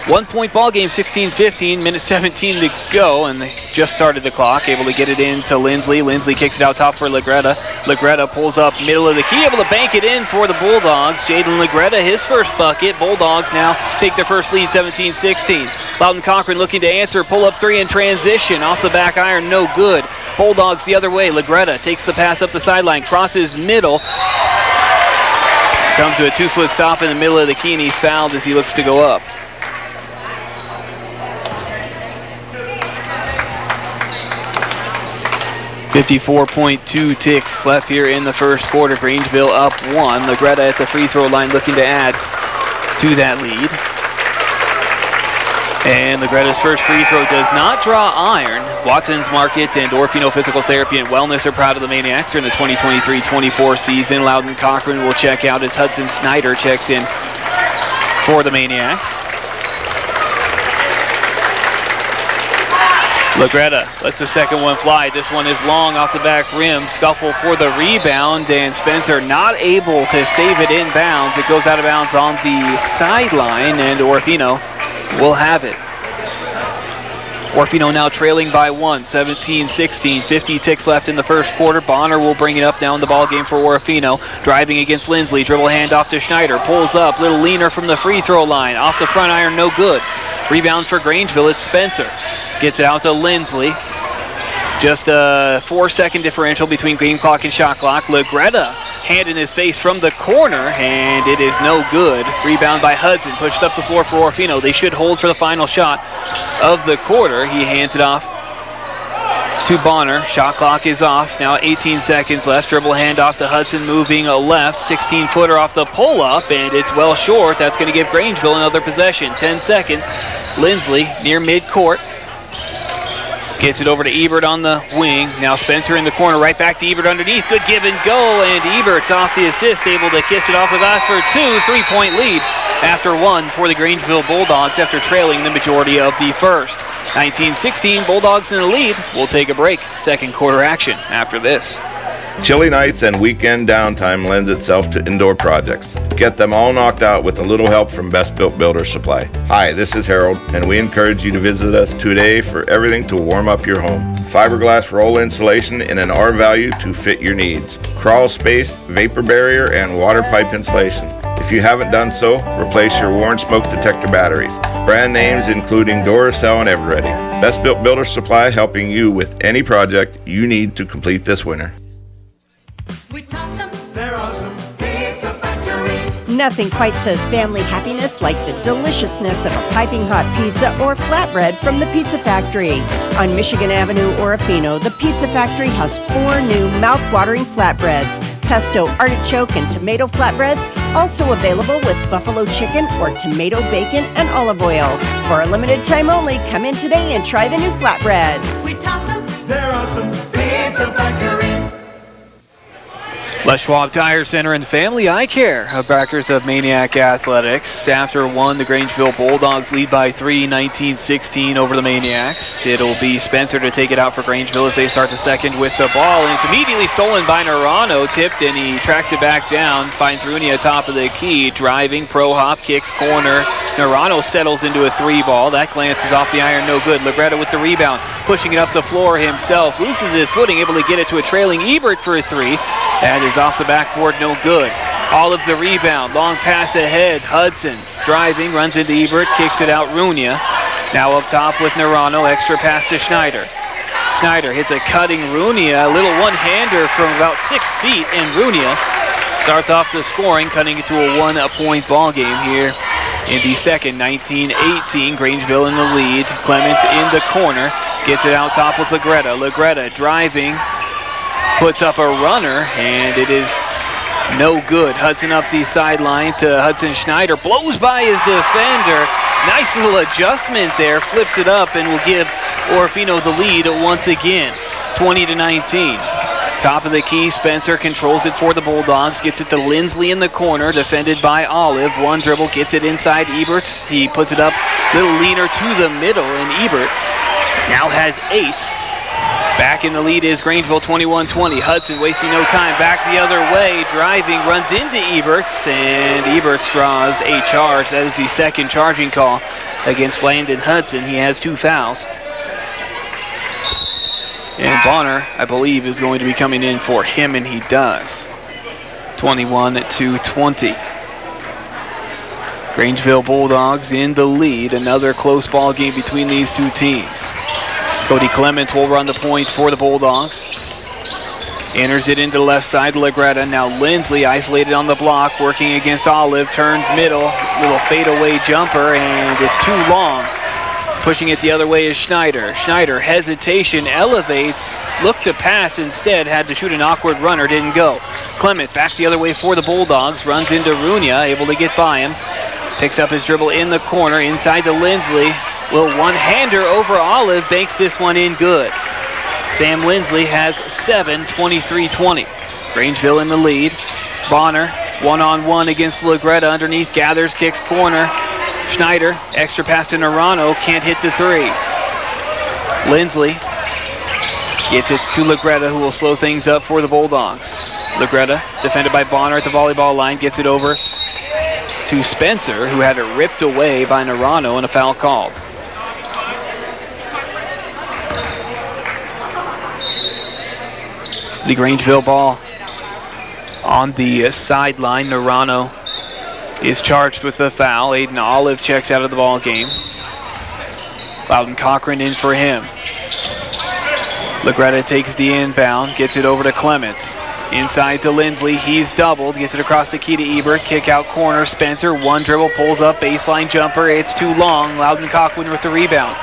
1-point ball game, 16-15, minute 17 to go, and they just started the clock. Able to get it in to Lindsley. Lindsley kicks it out top for Legretta. Legretta pulls up middle of the key, able to bank it in for the Bulldogs. Jaden Legretta, his first bucket. Bulldogs now take their first lead, 17-16. Loudon Cochran looking to answer. Pull up 3 in transition. Off the back iron, no good. Bulldogs the other way. Legretta takes the pass up the sideline, crosses middle. Comes to a 2-foot stop in the middle of the key, and he's fouled as he looks to go up. .2 ticks left here in the first quarter. Grangeville up 1. Legretta at the free throw line looking to add to that lead. And Legretta's first free throw does not draw iron. Watson's Market and Orofino Physical Therapy and Wellness are proud of the Maniacs during the 2023-24 season. Loudon Cochran will check out as Hudson Snyder checks in for the Maniacs. Legretta lets the second one fly. This one is long off the back rim. Scuffle for the rebound, and Spencer not able to save it inbounds. It goes out of bounds on the sideline, and Orofino will have it. Orofino now trailing by 1, 17-16, 50 ticks left in the first quarter. Bonner will bring it up now in the ball game for Orofino. Driving against Lindsley, dribble handoff to Schneider, pulls up, little leaner from the free throw line, off the front iron, no good. Rebound for Grangeville, it's Spencer. Gets it out to Lindsley. Just a 4-second differential between game clock and shot clock. Legretta, hand in his face from the corner, and it is no good. Rebound by Hudson, pushed up the floor for Orofino. They should hold for the final shot of the quarter. He hands it off to Bonner. Shot clock is off. Now 18 seconds left. Dribble handoff to Hudson, moving a left. 16-footer off the pull-up, and it's well short. That's going to give Grangeville another possession. 10 seconds. Lindsley near midcourt. Gets it over to Ebert on the wing. Now Spencer in the corner, right back to Ebert underneath. Good give and go, and Ebert's off the assist, able to kiss it off the glass for a 3-point lead after 1 for the Grangeville Bulldogs after trailing the majority of the first. 19-16, Bulldogs in the lead. We'll take a break. Second quarter action after this. Chilly nights and weekend downtime lends itself to indoor projects. Get them all knocked out with a little help from Best Built Builder Supply. Hi, this is Harold, and we encourage you to visit us today for everything to warm up your home. Fiberglass roll insulation in an R value to fit your needs. Crawl space, vapor barrier, and water pipe insulation. If you haven't done so, replace your worn smoke detector batteries. Brand names including Duracell and Everready. Best Built Builder Supply, helping you with any project you need to complete this winter. We toss them, they're awesome. Pizza Factory. Nothing quite says family happiness like the deliciousness of a piping hot pizza or flatbread from the Pizza Factory. On Michigan Avenue, Orofino, the Pizza Factory has 4 new mouth-watering flatbreads. Pesto, artichoke, and tomato flatbreads, also available with buffalo chicken or tomato bacon and olive oil. For a limited time only, come in today and try the new flatbreads. We toss them, they're awesome. Pizza Factory. Les Schwab Tire Center and Family Eye Care, backers of Maniac Athletics. After 1, the Grangeville Bulldogs lead by 3, 19-16 over the Maniacs. It'll be Spencer to take it out for Grangeville as they start the second with the ball. And it's immediately stolen by Narano, tipped, and he tracks it back down. Finds Rooney at top of the key, driving, pro hop, kicks, corner. Narano settles into a 3-ball. That glances off the iron, no good. Legretta with the rebound, pushing it up the floor himself. Loses his footing, able to get it to a trailing Ebert for a 3. That is off the backboard, no good. Olive the rebound, long pass ahead. Hudson driving, runs into Ebert, kicks it out. Runia now up top with Narano, extra pass to Schneider. Schneider hits a cutting Runia, a little one-hander from about 6 feet, and Runia starts off the scoring, cutting it to a 1-point ball game here in the second. 19-18, Grangeville in the lead. Clement in the corner, gets it out top with Legretta. Legretta driving, puts up a runner, and it is no good. Hudson up the sideline to Hudson Schneider, blows by his defender. Nice little adjustment there, flips it up, and will give Orofino the lead once again, 20-19. Top of the key, Spencer controls it for the Bulldogs, gets it to Lindsley in the corner, defended by Olive. One dribble, gets it inside Ebert. He puts it up, little leaner to the middle, and Ebert now has 8. Back in the lead is Grangeville, 21-20. Hudson wasting no time, back the other way, driving, runs into Eberts, and Eberts draws a charge. That is the second charging call against Landon Hudson. He has 2 fouls. And Bonner, I believe, is going to be coming in for him, and he does. 21-20. Grangeville Bulldogs in the lead. Another close ball game between these two teams. Cody Clement will run the point for the Bulldogs. Enters it into the left side, Legretta. Now Lindsley isolated on the block, working against Olive, turns middle, little fadeaway jumper, and it's too long. Pushing it the other way is Schneider. Schneider, hesitation, elevates, looked to pass instead, had to shoot an awkward runner, didn't go. Clement back the other way for the Bulldogs, runs into Runia, able to get by him. Picks up his dribble in the corner, inside to Lindsley. Little one-hander over Olive, banks this one in good. Sam Lindsley has 7, 23-20. Grangeville in the lead. Bonner, one-on-one against Legretta underneath, gathers, kicks corner. Schneider, extra pass to Narano, can't hit the 3. Lindsley gets it to Legretta, who will slow things up for the Bulldogs. Legretta, defended by Bonner at the volleyball line, gets it over to Spencer, who had it ripped away by Narano and a foul called. The Grangeville ball on the sideline. Narano is charged with the foul. Aiden Olive checks out of the ball game. Loudon Cochran in for him. Lagretta takes the inbound, gets it over to Clements. Inside to Lindsley, he's doubled, gets it across the key to Ebert, kick out corner, Spencer, one dribble, pulls up, baseline jumper, it's too long. Loudon Cochran with the rebound.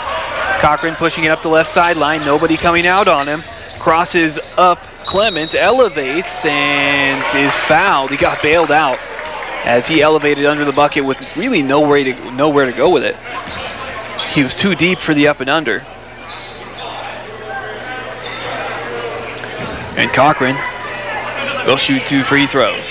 Cochran pushing it up the left sideline, nobody coming out on him. Crosses up Clement, elevates, and is fouled. He got bailed out as he elevated under the bucket with really nowhere to go with it. He was too deep for the up and under. And Cochran will shoot 2 free throws.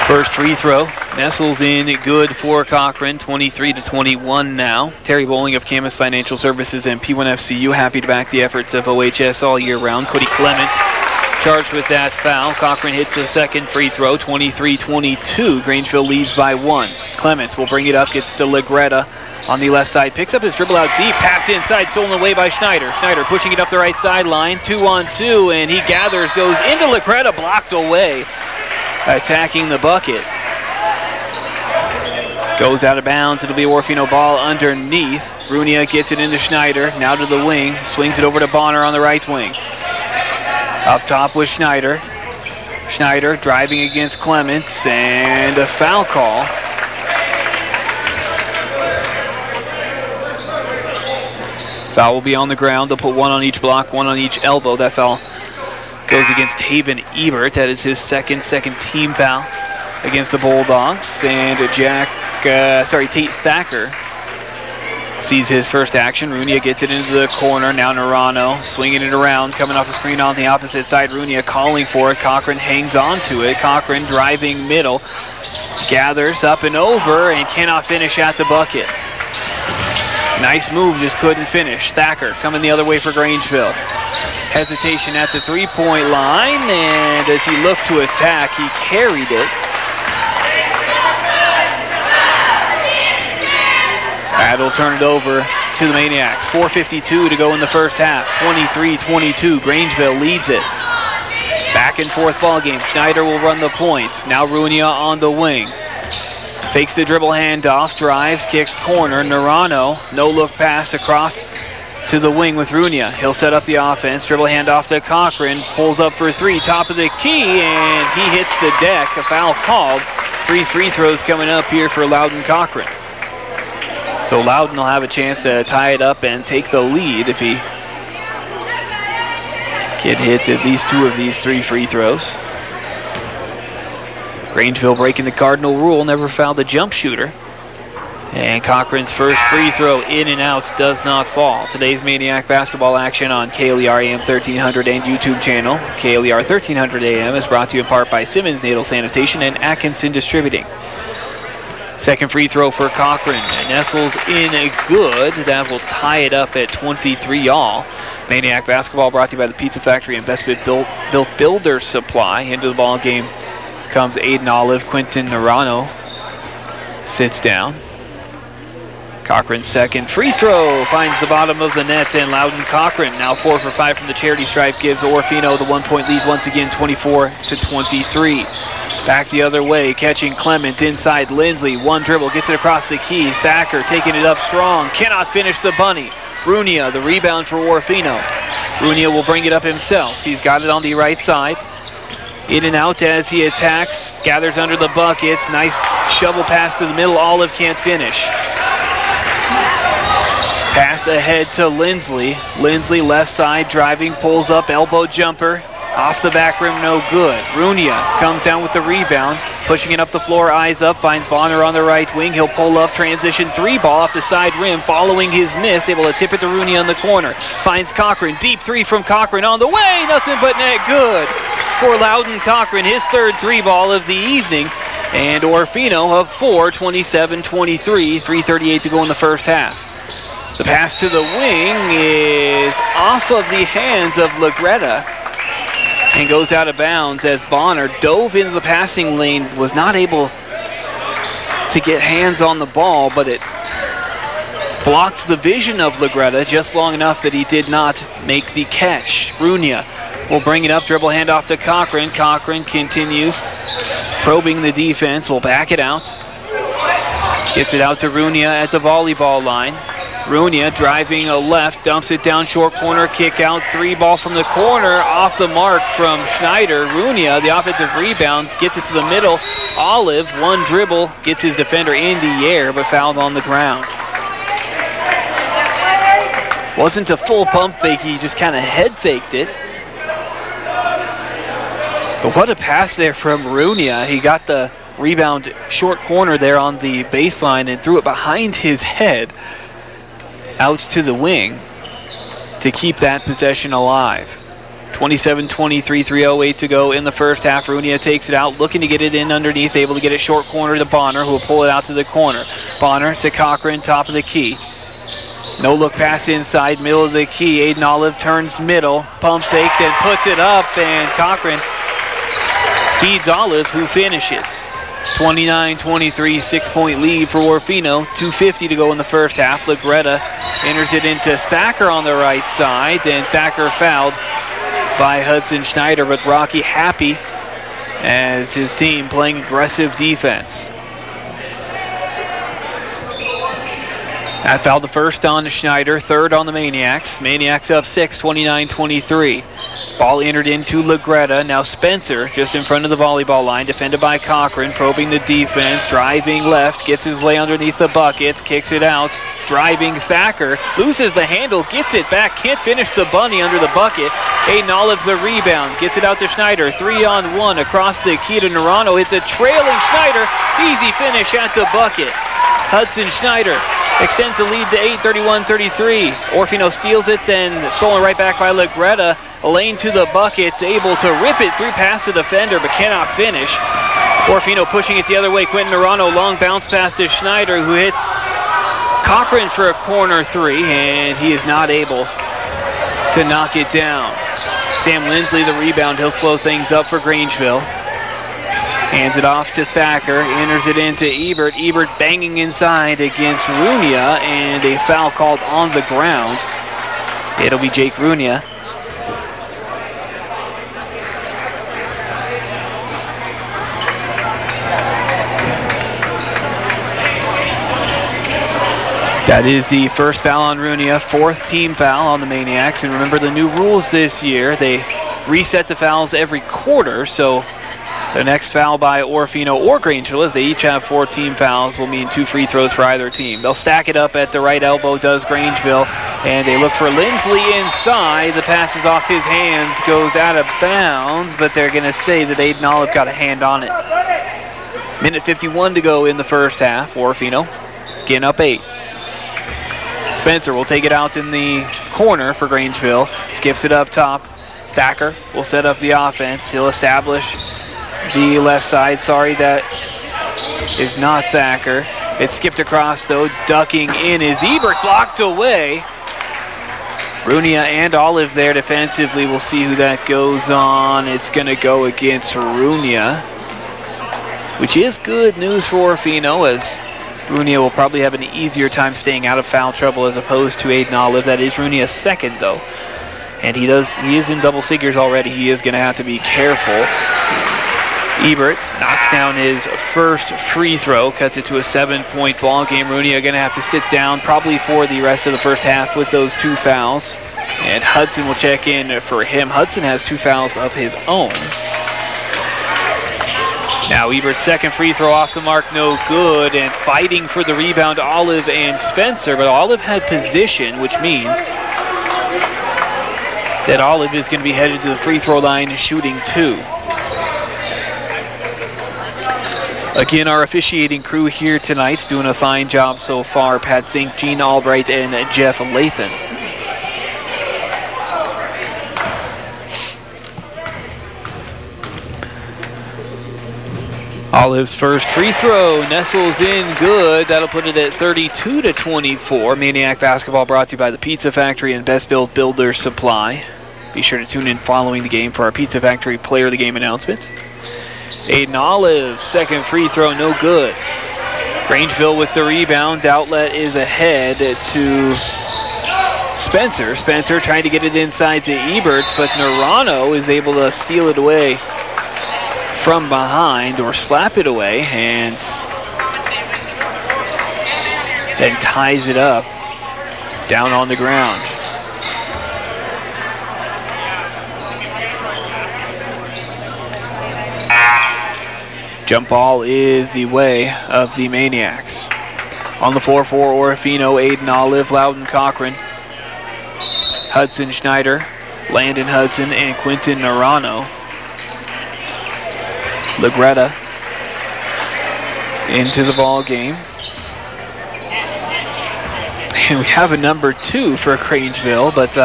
First free throw, nestles in good for Cochran, 23-21 now. Terry Bowling of Camas Financial Services and P1FCU happy to back the efforts of OHS all year round. Cody Clements charged with that foul. Cochran hits the second free throw, 23-22. Grangeville leads by 1. Clements will bring it up, gets to Lagretta on the left side, picks up his dribble out deep, pass inside, stolen away by Schneider. Schneider pushing it up the right sideline, 2-on-2, and he gathers, goes into Lagretta, blocked away. Attacking the bucket. Goes out of bounds. It'll be a Orofino ball underneath. Runia gets it into Schneider. Now to the wing. Swings it over to Bonner on the right wing. Up top with Schneider. Schneider driving against Clements, and a foul call. Foul will be on the ground. They'll put 1 on each block, 1 on each elbow. That foul goes against Haven Ebert. That is his second team foul against the Bulldogs. And Tate Thacker sees his first action. Runia gets it into the corner. Now Narano swinging it around, coming off the screen on the opposite side. Runia calling for it. Cochran hangs on to it. Cochran driving middle. Gathers up and over and cannot finish at the bucket. Nice move, just couldn't finish. Thacker coming the other way for Grangeville. Hesitation at the three-point line, and as he looked to attack, he carried it. That'll turn it over to the Maniacs. 4:52 to go in the first half. 23-22, Grangeville leads it. Back and forth ball game. Schneider will run the points. Now Runia on the wing. Fakes the dribble handoff, drives, kicks corner. Narano, no-look pass across to the wing with Runia. He'll set up the offense. Dribble handoff to Cochran. Pulls up for 3, top of the key, and he hits the deck. A foul called. 3 free throws coming up here for Loudon Cochran. So Loudon will have a chance to tie it up and take the lead if he can hit at least 2 of these 3 free throws. Grangeville breaking the cardinal rule, never fouled a jump shooter. And Cochran's first free throw in and out does not fall. Today's Maniac basketball action on KLER AM 1300 and YouTube channel. KLER 1300 AM is brought to you in part by Simmons Natal Sanitation and Atkinson Distributing. Second free throw for Cochran. Nestles in a good. That will tie it up at 23 all. Maniac basketball brought to you by the Pizza Factory and Best Built Builder Supply. Into the ball game comes Aiden Olive. Quinton Narano sits down. Cochran's second free throw finds the bottom of the net, and Loudon Cochran, now 4 for 5 from the charity stripe, gives Orofino the 1-point lead once again, 24-23. Back the other way, catching Clement inside Lindsley. One dribble, gets it across the key. Thacker taking it up strong, cannot finish the bunny. Runia, the rebound for Orofino. Runia will bring it up himself. He's got it on the right side. In and out as he attacks, gathers under the buckets. Nice shovel pass to the middle. Olive can't finish. Pass ahead to Lindsley. Lindsley left side driving, pulls up, elbow jumper. Off the back rim, no good. Runia comes down with the rebound, pushing it up the floor, eyes up, finds Bonner on the right wing. He'll pull up, transition 3 ball off the side rim, following his miss, able to tip it to Runia in the corner. Finds Cochran, deep 3 from Cochran on the way, nothing but net, good for Loudon Cochran, his third 3 ball of the evening. And Orofino up 4, 27-23, 3:38 to go in the first half. The pass to the wing is off of the hands of Lagretta and goes out of bounds as Bonner dove into the passing lane, was not able to get hands on the ball, but it blocked the vision of Legretta just long enough that he did not make the catch. Runia will bring it up, dribble handoff to Cochran. Cochran continues probing the defense, will back it out. Gets it out to Runia at the volleyball line. Runia driving a left, dumps it down short corner, kick out, 3 ball from the corner, off the mark from Schneider. Runia, the offensive rebound, gets it to the middle. Olive, 1 dribble, gets his defender in the air, but fouled on the ground. Wasn't a full pump fake, he just kind of head faked it. But what a pass there from Runia. He got the rebound short corner there on the baseline and threw it behind his head out to the wing to keep that possession alive. 27-23, 3:08 to go in the first half. Runia takes it out, looking to get it in underneath, able to get it short corner to Bonner, who will pull it out to the corner. Bonner to Cochran, top of the key. No look pass inside, middle of the key. Aiden Olive turns middle, pump fake, then puts it up, and Cochran feeds Olive, who finishes. 29-23, 6-point lead for Orofino. 2:50 to go in the first half. Legretta enters it into Thacker on the right side. Then Thacker fouled by Hudson Schneider, but Rocky happy as his team playing aggressive defense. That fouled the first on Schneider, third on the Maniacs. Maniacs up 6, 29-23. Ball entered into Legretta. Now Spencer just in front of the volleyball line, defended by Cochran, probing the defense, driving left, gets his way underneath the buckets, kicks it out. Driving Thacker, loses the handle, gets it back, can't finish the bunny under the bucket. Aiden Olive the rebound, gets it out to Schneider, 3-on-1 across the key to Nerano. It's a trailing Schneider, easy finish at the bucket. Hudson Schneider extends the lead to 8, 31-33. Orofino steals it, then stolen right back by Legretta. Lane to the bucket, able to rip it through past the defender, but cannot finish. Orofino pushing it the other way. Quentin Nerano, long bounce pass to Schneider, who hits Cochran for a corner 3, and he is not able to knock it down. Sam Lindsley, the rebound, he'll slow things up for Grangeville. Hands it off to Thacker, enters it into Ebert. Ebert banging inside against Runia, and a foul called on the ground. It'll be Jake Runia. That is the first foul on Runia, 4th team foul on the Maniacs. And remember the new rules this year, they reset the fouls every quarter, so the next foul by Orofino or Grangeville, as they each have 4 team fouls, will mean 2 free throws for either team. They'll stack it up at the right elbow, does Grangeville, and they look for Lindsley inside. The pass is off his hands, goes out of bounds, but they're going to say that Aiden Olive got a hand on it. Minute 51 to go in the first half. Orofino again up 8. Spencer will take it out in the corner for Grangeville, skips it up top. Thacker will set up the offense. He'll establish the left side. Sorry, that is not Thacker. It's skipped across though, ducking in is Ebert, blocked away. Runia and Olive there defensively. We'll see who that goes on. It's going to go against Runia, which is good news for Orofino, as Runia will probably have an easier time staying out of foul trouble as opposed to Aiden Olive. That is Runia's second though, and he is in double figures already. He is going to have to be careful. Ebert knocks down his first free throw, cuts it to a 7-point ball game. Runia going to have to sit down probably for the rest of the first half with those 2 fouls, and Hudson will check in for him. Hudson has 2 fouls of his own. Now Ebert's second free throw off the mark, no good, and fighting for the rebound, Olive and Spencer, but Olive had position, which means that Olive is going to be headed to the free throw line and shooting 2. Again, our officiating crew here tonight's doing a fine job so far. Pat Zink, Gene Albright, and Jeff Lathan. Olive's first free throw nestles in good. That'll put it at 32-24. Maniac basketball brought to you by the Pizza Factory and Best Built Builder Supply. Be sure to tune in following the game for our Pizza Factory player of the game announcement. Aiden Olive, second free throw, no good. Grangeville with the rebound. Outlet is ahead to Spencer. Spencer trying to get it inside to Eberts, but Narano is able to steal it away from behind or slap it away and then ties it up down on the ground. Jump ball is the way of the Maniacs. On the floor for Orofino, Aiden Olive, Loudon Cochran, Hudson Schneider, Landon Hudson, and Quinton Narano. Lagretta into the ball game. And we have a number 2 for Grangeville, but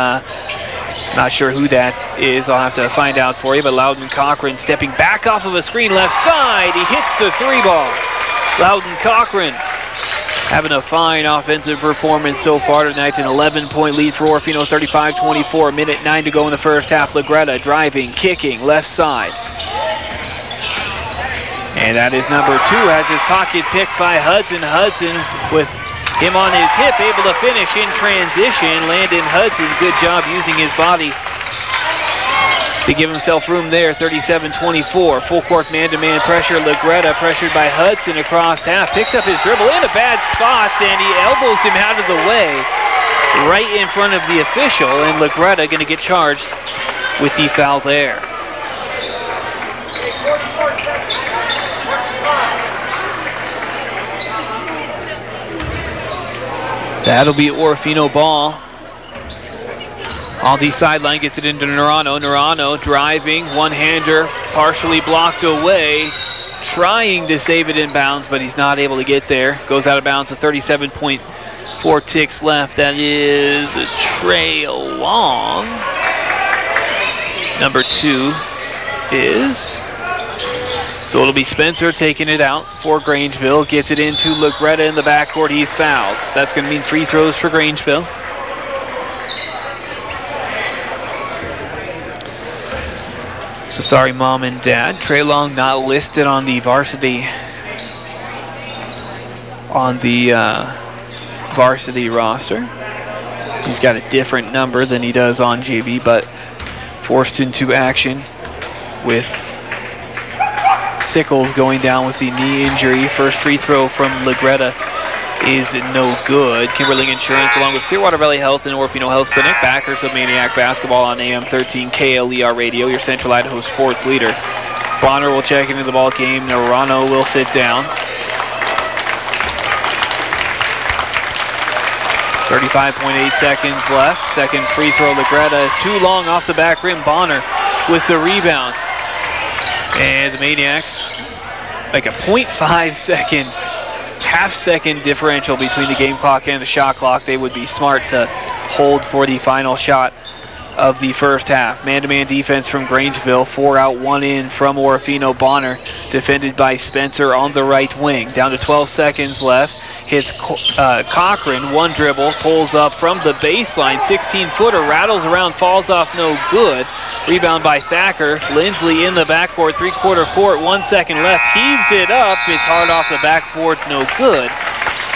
not sure who that is. I'll have to find out for you. But Loudon Cochran stepping back off of a screen left side. He hits the 3-ball. Loudon Cochran having a fine offensive performance so far tonight. An 11-point lead for Orofino, 35-24. Minute 9 to go in the first half. Lagretta driving, kicking, left side. And that is number 2. Has his pocket picked by Hudson. Hudson with him on his hip, able to finish in transition. Landon Hudson, good job using his body to give himself room there. 37-24. Full court man-to-man pressure. Lagretta pressured by Hudson across half. Picks up his dribble in a bad spot, and he elbows him out of the way right in front of the official. And Lagretta going to get charged with the foul there. That'll be Orofino ball. On the sideline, gets it into Narano. Narano driving, one-hander, partially blocked away. Trying to save it in bounds, but he's not able to get there. Goes out of bounds with 37.4 ticks left. That is Trey Long. Number 2 is... So it'll be Spencer taking it out for Grangeville. Gets it into Lagretta in the backcourt. He's fouled. That's going to mean free throws for Grangeville. So sorry, Mom and Dad. Trey Long not listed on the varsity roster. He's got a different number than he does on JV, but forced into action with Sickles going down with the knee injury. First free throw from Lagretta is no good. Kimberling Insurance along with Clearwater Valley Health and Orofino Health Clinic, backers of Maniac Basketball on AM 13 KLER Radio, your Central Idaho sports leader. Bonner will check into the ball game. Narano will sit down. 35.8 seconds left. Second free throw, Lagretta is too long off the back rim. Bonner with the rebound. And the Maniacs, like a 0.5 second, half-second differential between the game clock and the shot clock. They would be smart to hold for the final shot of the first half. Man-to-man defense from Grangeville. 4 out, 1 in from Orofino. Bonner defended by Spencer on the right wing. Down to 12 seconds left. Hits Cochran, one dribble, pulls up from the baseline. 16-footer, rattles around, falls off, no good. Rebound by Thacker. Lindsley in the backcourt, three-quarter court, 1 second left. Heaves it up. It's hard off the backboard, no good.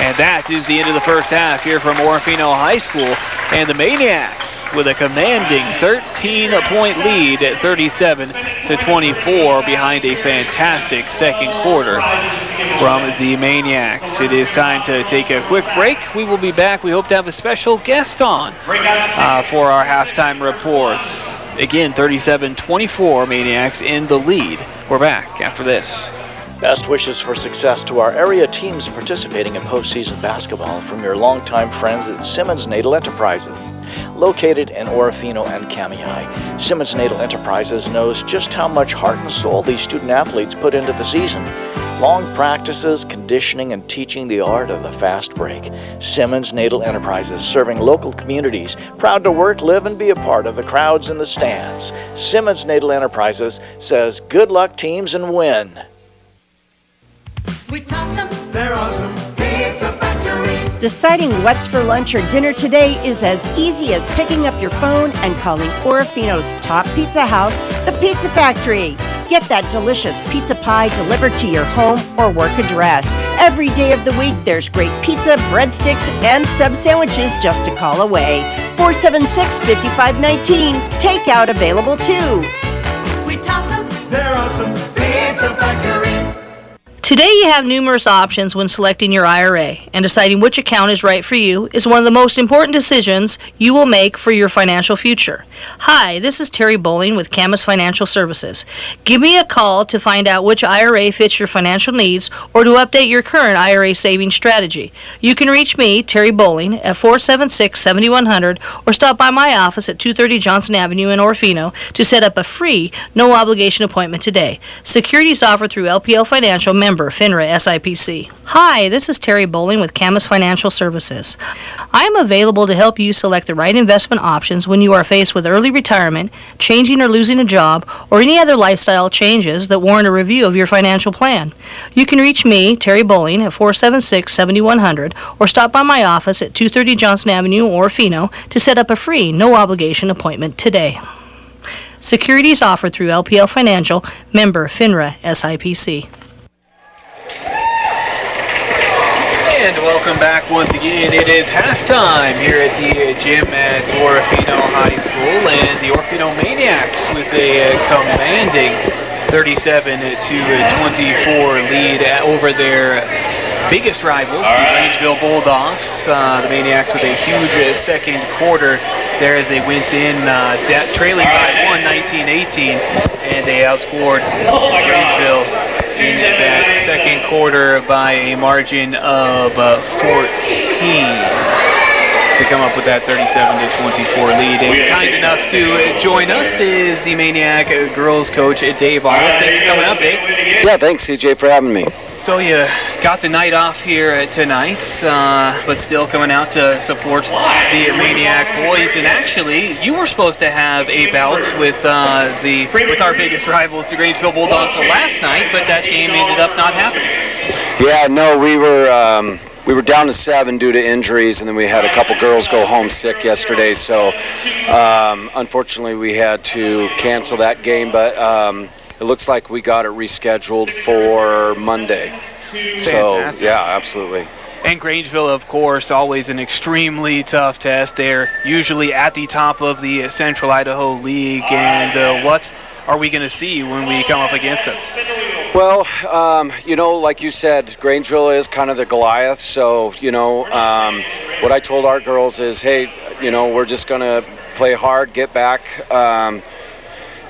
And that is the end of the first half here from Orofino High School. And the Maniacs with a commanding 13-point lead at 37-24 behind a fantastic second quarter from the Maniacs. It is time to take a quick break. We will be back. We hope to have a special guest on for our halftime reports. Again, 37-24 Maniacs in the lead. We're back after this. Best wishes for success to our area teams participating in postseason basketball from your longtime friends at Simmons Natal Enterprises. Located in Orofino and Kamei, Simmons Natal Enterprises knows just how much heart and soul these student athletes put into the season. Long practices, conditioning, and teaching the art of the fast break. Simmons Natal Enterprises, serving local communities, proud to work, live, and be a part of the crowds in the stands. Simmons Natal Enterprises says, good luck teams and win. We toss them, they're awesome. Pizza Factory. Deciding what's for lunch or dinner today is as easy as picking up your phone and calling Orofino's top pizza house, the Pizza Factory. Get that delicious pizza pie delivered to your home or work address. Every day of the week, there's great pizza, breadsticks, and sub sandwiches just a call away. 476-5519. Takeout available too. We toss 'em, they're awesome. Pizza Factory. Today you have numerous options when selecting your IRA, and deciding which account is right for you is one of the most important decisions you will make for your financial future. Hi, this is Terry Bowling with Camus Financial Services. Give me a call to find out which IRA fits your financial needs or to update your current IRA savings strategy. You can reach me, Terry Bowling, at 476-7100 or stop by my office at 230 Johnson Avenue in Orofino to set up a free, no-obligation appointment today. Securities offered through LPL Financial, member FINRA SIPC. Hi, this is Terry Bowling with Camus Financial Services. I am available to help you select the right investment options when you are faced with early retirement, changing or losing a job, or any other lifestyle changes that warrant a review of your financial plan. You can reach me, Terry Bowling, at 476-7100 or stop by my office at 230 Johnson Avenue, Orofino to set up a free, no-obligation appointment today. Securities offered through LPL Financial, member FINRA SIPC. And welcome back once again. It is halftime here at the gym at Orofino High School, and the Orofino Maniacs with a commanding 37-24 lead over their biggest rivals, the Grangeville Bulldogs. The Maniacs with a huge second quarter there as they went in trailing by 19-18, and they outscored Grangeville in that second quarter by a margin of 14 to come up with that 37-24 lead. And kind enough to join us is the Maniac girls coach, Dave Olive. Thanks for coming up, Dave. Yeah, thanks, CJ, for having me. So you got the night off here tonight, but still coming out to support the Maniac boys. And actually, you were supposed to have a bout with our biggest rivals, the Grangeville Bulldogs, last night, but that game ended up not happening. Yeah, no, we were down to 7 due to injuries, and then we had a couple girls go home sick yesterday. So unfortunately, we had to cancel that game, but it looks like we got it rescheduled for Monday. Fantastic. So, yeah, absolutely. And Grangeville, of course, always an extremely tough test. They're usually at the top of the Central Idaho League. And what are we going to see when we come up against them? Well, like you said, Grangeville is kind of the Goliath. So, what I told our girls is, hey, we're just going to play hard, get back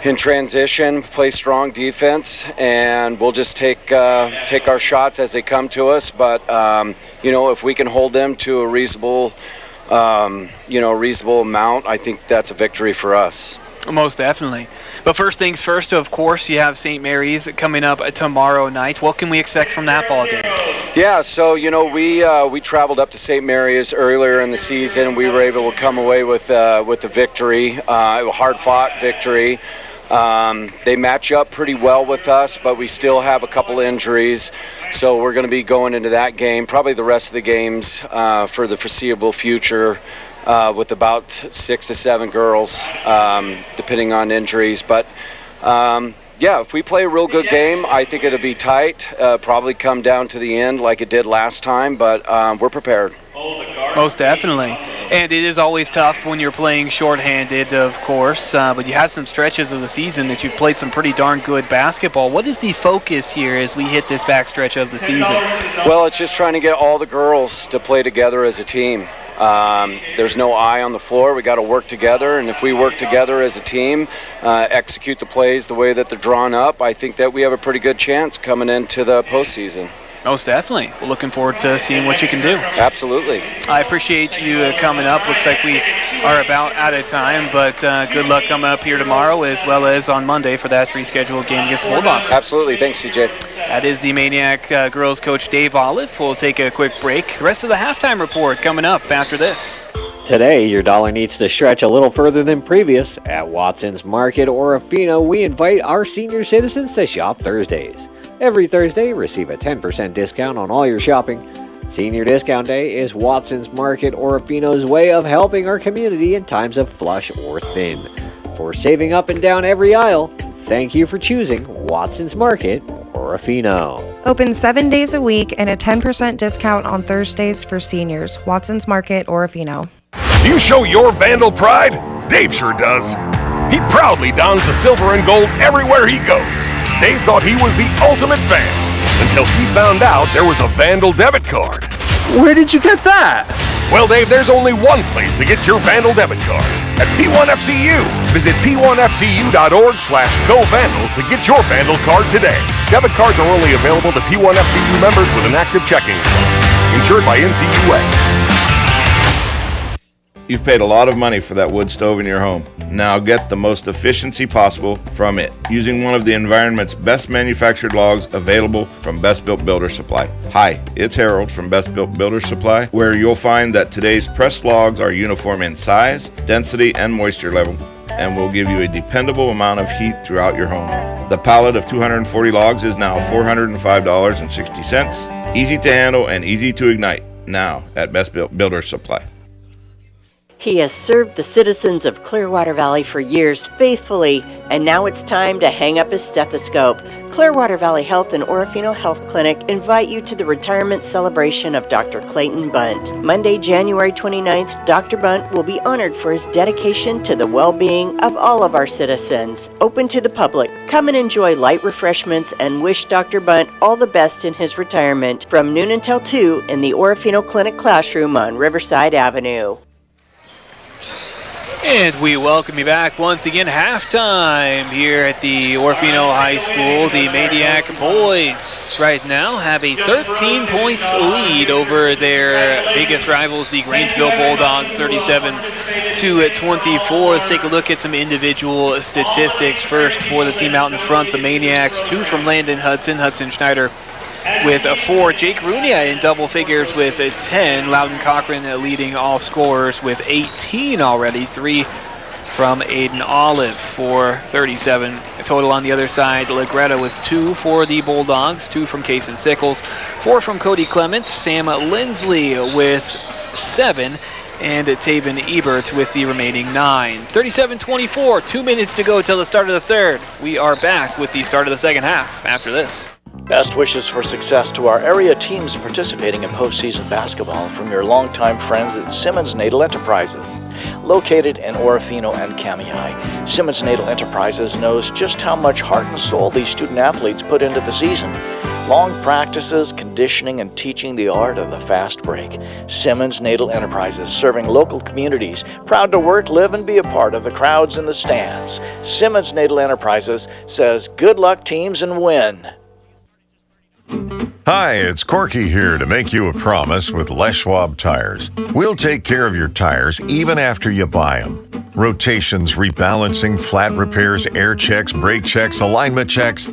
in transition, play strong defense, and we'll just take our shots as they come to us. But if we can hold them to a reasonable amount, I think that's a victory for us. Most definitely. But first things first, of course, you have St. Mary's coming up tomorrow night. What can we expect from that ball game? Yeah, so we traveled up to St. Mary's earlier in the season. We were able to come away with a victory, a hard-fought victory. They match up pretty well with us, but we still have a couple injuries, so we're going to be going into that game, probably the rest of the games for the foreseeable future, with about 6 to 7 girls, depending on injuries. But if we play a real good game, I think it'll be tight, probably come down to the end like it did last time, but we're prepared. Most definitely. And it is always tough when you're playing shorthanded, of course, but you have some stretches of the season that you've played some pretty darn good basketball. What is the focus here as we hit this backstretch of the season? Well, it's just trying to get all the girls to play together as a team. There's no eye on the floor. We got to work together, and if we work together as a team, execute the plays the way that they're drawn up, I think that we have a pretty good chance coming into the postseason. Most definitely. We're looking forward to seeing what you can do. Absolutely. I appreciate you coming up. Looks like we are about out of time, but good luck coming up here tomorrow as well as on Monday for that rescheduled game against the Bulldogs. Absolutely. Thanks, CJ. That is the Maniac girls coach Dave Olive. We'll take a quick break. The rest of the halftime report coming up after this. Today, your dollar needs to stretch a little further than previous. At Watson's Market Orofino, we invite our senior citizens to shop Thursdays. Every Thursday, receive a 10% discount on all your shopping. Senior Discount Day is Watson's Market Orofino's way of helping our community in times of flush or thin. For saving up and down every aisle, thank you for choosing Watson's Market Orofino. Open 7 days a week and a 10% discount on Thursdays for seniors. Watson's Market, Orofino. Do you show your Vandal pride? Dave sure does. He proudly dons the silver and gold everywhere he goes. Dave thought he was the ultimate fan until he found out there was a Vandal debit card. Where did you get that? Well, Dave, there's only one place to get your Vandal debit card. At P1FCU. Visit P1FCU.org/GoVandals to get your Vandal card today. Debit cards are only available to P1FCU members with an active checking account. Insured by NCUA. You've paid a lot of money for that wood stove in your home. Now get the most efficiency possible from it using one of the environment's best manufactured logs available from Best Built Builder Supply. Hi, it's Harold from Best Built Builder Supply, where you'll find that today's pressed logs are uniform in size, density, and moisture level, and will give you a dependable amount of heat throughout your home. The pallet of 240 logs is now $405.60. Easy to handle and easy to ignite. Now at Best Built Builder Supply. He has served the citizens of Clearwater Valley for years faithfully, and now it's time to hang up his stethoscope. Clearwater Valley Health and Orofino Health Clinic invite you to the retirement celebration of Dr. Clayton Bunt. Monday, January 29th, Dr. Bunt will be honored for his dedication to the well-being of all of our citizens. Open to the public. Come and enjoy light refreshments and wish Dr. Bunt all the best in his retirement from noon until 2 in the Orofino Clinic classroom on Riverside Avenue. And we welcome you back once again. Halftime here at the Orofino High School. The Maniac boys right now have a 13 points lead over their biggest rivals, the Grangeville Bulldogs, 37-24. Let's take a look at some individual statistics. First for the team out in front, the Maniacs, 2 from Landon Hudson Schneider with 4. Jake Runia in double figures with 10. Loudon Cochran leading all scorers with 18 already. 3 from Aiden Olive for 37. Total on the other side, Legretta with 2 for the Bulldogs. 2 from Kason Sickles. 4 from Cody Clements. Sam Lindsley with 7. And Taven Ebert with the remaining 9. 37-24, 2 minutes to go till the start of the third. We are back with the start of the second half after this. Best wishes for success to our area teams participating in postseason basketball from your longtime friends at Simmons Natal Enterprises. Located in Orofino and Kamei, Simmons Natal Enterprises knows just how much heart and soul these student athletes put into the season. Long practices, conditioning, and teaching the art of the fast break. Simmons Natal Enterprises, serving local communities, proud to work, live, and be a part of the crowds in the stands. Simmons Natal Enterprises says, good luck teams and win. Hi, it's Corky here to make you a promise with Les Schwab Tires. We'll take care of your tires even after you buy them. Rotations, rebalancing, flat repairs, air checks, brake checks, alignment checks.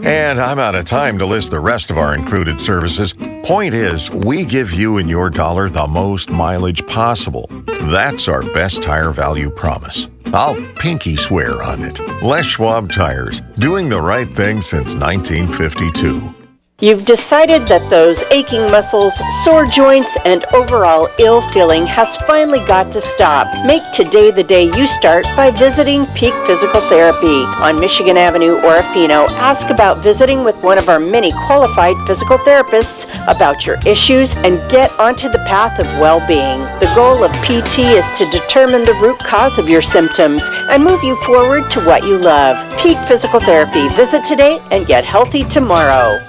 And I'm out of time to list the rest of our included services. Point is, we give you and your dollar the most mileage possible. That's our best tire value promise. I'll pinky swear on it. Les Schwab Tires, doing the right thing since 1952. You've decided that those aching muscles, sore joints, and overall ill feeling has finally got to stop. Make today the day you start by visiting Peak Physical Therapy on Michigan Avenue, Orofino. Ask about visiting with one of our many qualified physical therapists about your issues and get onto the path of well-being. The goal of PT is to determine the root cause of your symptoms and move you forward to what you love. Peak Physical Therapy. Visit today and get healthy tomorrow.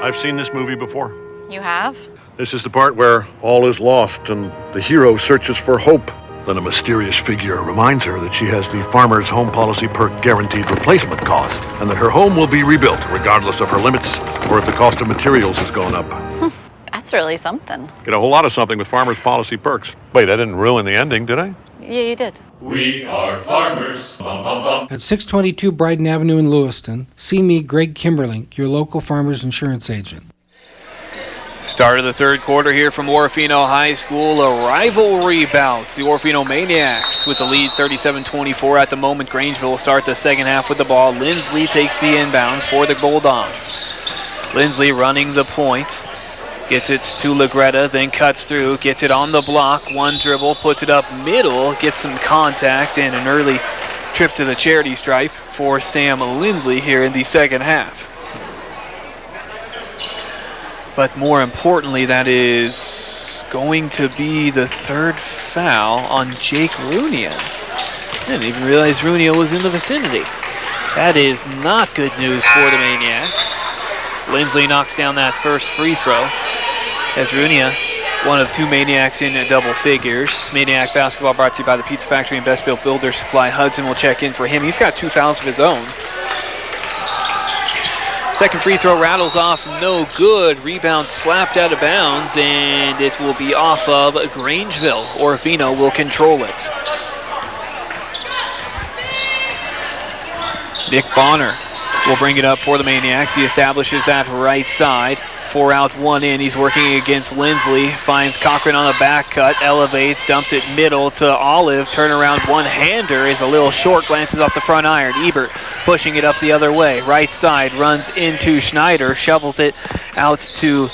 I've seen this movie before. You have? This is the part where all is lost and the hero searches for hope. Then a mysterious figure reminds her that she has the Farmer's Home Policy Perk guaranteed replacement cost, and that her home will be rebuilt regardless of her limits or if the cost of materials has gone up. That's really something. Get a whole lot of something with Farmer's Policy Perks. Wait, I didn't ruin the ending, did I? Yeah, you did. We are farmers. Bum, bum, bum. At 622 Bryden Avenue in Lewiston, see me, Greg Kimberlink, your local farmer's insurance agent. Start of the third quarter here from Orofino High School. A rivalry bout. The Orofino Maniacs with the lead 37-24 at the moment. Grangeville will start the second half with the ball. Lindsley takes the inbounds for the Bulldogs. Lindsley running the point. Gets it to Legretta, then cuts through, gets it on the block, one dribble, puts it up middle, gets some contact, and an early trip to the charity stripe for Sam Lindsley here in the second half. But more importantly, that is going to be the third foul on Jake Runia. I didn't even realize Runia was in the vicinity. That is not good news for the Maniacs. Lindsley knocks down that first free throw as Runia, one of two Maniacs in double figures. Maniac basketball brought to you by the Pizza Factory and Best Built Builder Supply. Hudson will check in for him. He's got 2 fouls of his own. Second free throw rattles off, no good. Rebound slapped out of bounds, and it will be off of Grangeville. Orofino will control it. Nick Bonner will bring it up for the Maniacs. He establishes that right side. 4 out, 1 in. He's working against Lindsley. Finds Cochran on the back cut. Elevates, dumps it middle to Olive. Turnaround one-hander is a little short. Glances off the front iron. Ebert pushing it up the other way. Right side runs into Schneider. Shovels it out to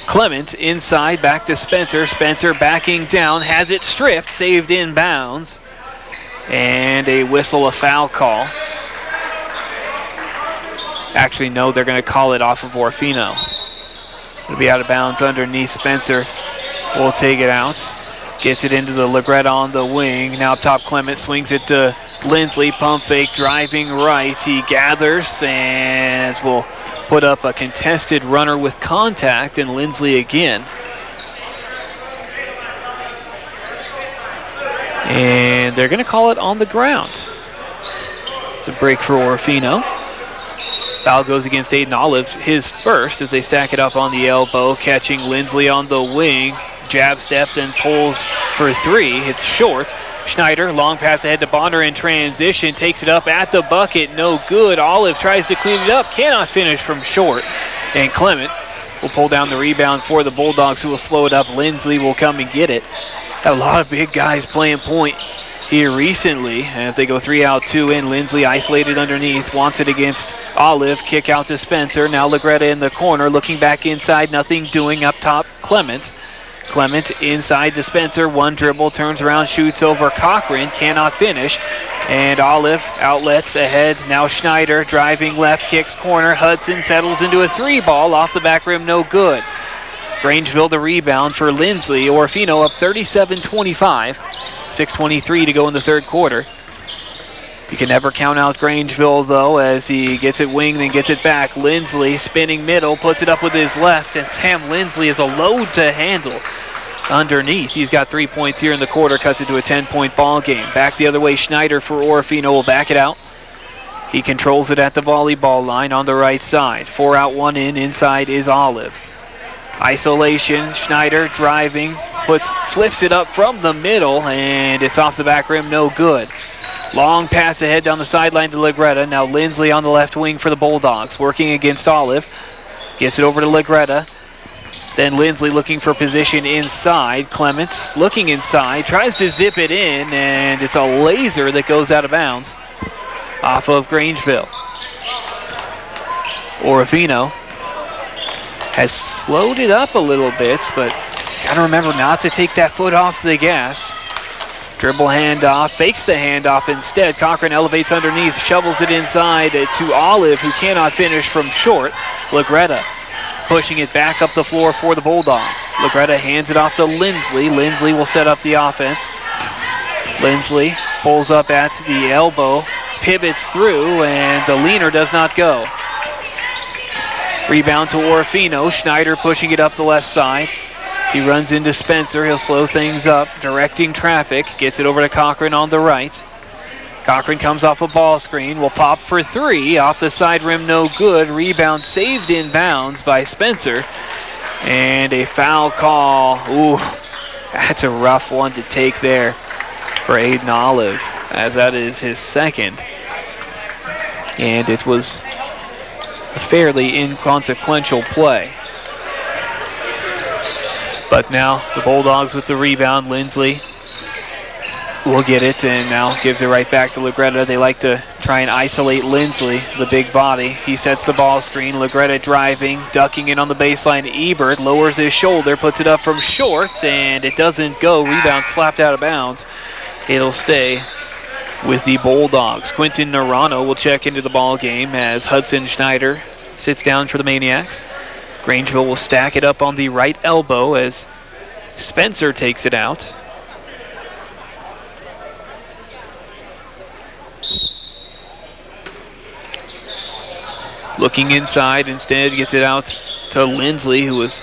Clement. Inside, back to Spencer. Spencer backing down. Has it stripped. Saved in bounds. And a whistle, a foul call. Actually, no, they're going to call it off of Orofino. It'll be out of bounds underneath Spencer. Will take it out. Gets it into the Legretta on the wing. Now up top, Clement swings it to Lindsley. Pump fake, driving right. He gathers and will put up a contested runner with contact, and Lindsley again. And they're going to call it on the ground. It's a break for Orofino. Foul goes against Aiden Olive, his first, as they stack it up on the elbow. Catching Lindsley on the wing. Jab step, then pulls for 3. It's short. Schneider, long pass ahead to Bonner in transition. Takes it up at the bucket. No good. Olive tries to clean it up. Cannot finish from short. And Clement will pull down the rebound for the Bulldogs, who will slow it up. Lindsley will come and get it. Got a lot of big guys playing point here recently as they go 3 out, 2 in. Lindsley isolated underneath, wants it against Olive. Kick out to Spencer. Now Legretta in the corner, looking back inside, nothing doing. Up top, Clement. Clement inside to Spencer. One dribble, turns around, shoots over Cochran. Cannot finish. And Olive outlets ahead. Now Schneider driving left, kicks corner. Hudson settles into a 3-ball off the back rim, no good. Grangeville the rebound for Lindsley. Orofino up 37-25. 6:23 to go in the third quarter. You can never count out Grangeville, though, as he gets it winged and gets it back. Lindsley spinning middle, puts it up with his left, and Sam Lindsley is a load to handle underneath. He's got 3 points here in the quarter, cuts it to a 10-point ball game. Back the other way, Schneider for Orofino will back it out. He controls it at the volleyball line on the right side. 4 out, 1 in. Inside is Olive. Isolation, Schneider driving, flips it up from the middle, and it's off the back rim, no good. Long pass ahead down the sideline to Legretta. Now Lindsley on the left wing for the Bulldogs, working against Olive. Gets it over to Legretta. Then Lindsley looking for position inside. Clements looking inside, tries to zip it in, and it's a laser that goes out of bounds off of Grangeville. Orofino has slowed it up a little bit, but gotta remember not to take that foot off the gas. Dribble handoff, fakes the handoff instead. Cochran elevates underneath, shovels it inside to Olive, who cannot finish from short. Legretta pushing it back up the floor for the Bulldogs. Legretta hands it off to Lindsley. Lindsley will set up the offense. Lindsley pulls up at the elbow, pivots through, and the leaner does not go. Rebound to Orofino. Schneider pushing it up the left side. He runs into Spencer. He'll slow things up, directing traffic. Gets it over to Cochran on the right. Cochran comes off a ball screen. Will pop for 3. Off the side rim, no good. Rebound saved in bounds by Spencer. And a foul call. Ooh, that's a rough one to take there for Aiden Olive, as that is his second. And it was a fairly inconsequential play. But now the Bulldogs with the rebound. Lindsley will get it and now gives it right back to Legretta. They like to try and isolate Lindsley, the big body. He sets the ball screen. Legretta driving, ducking in on the baseline. Ebert lowers his shoulder, puts it up from short, and it doesn't go. Rebound slapped out of bounds. It'll stay with the Bulldogs. Quentin Narano will check into the ball game as Hudson Schneider sits down for the Maniacs. Grangeville will stack it up on the right elbow as Spencer takes it out. Looking inside, instead gets it out to Lindsley, who was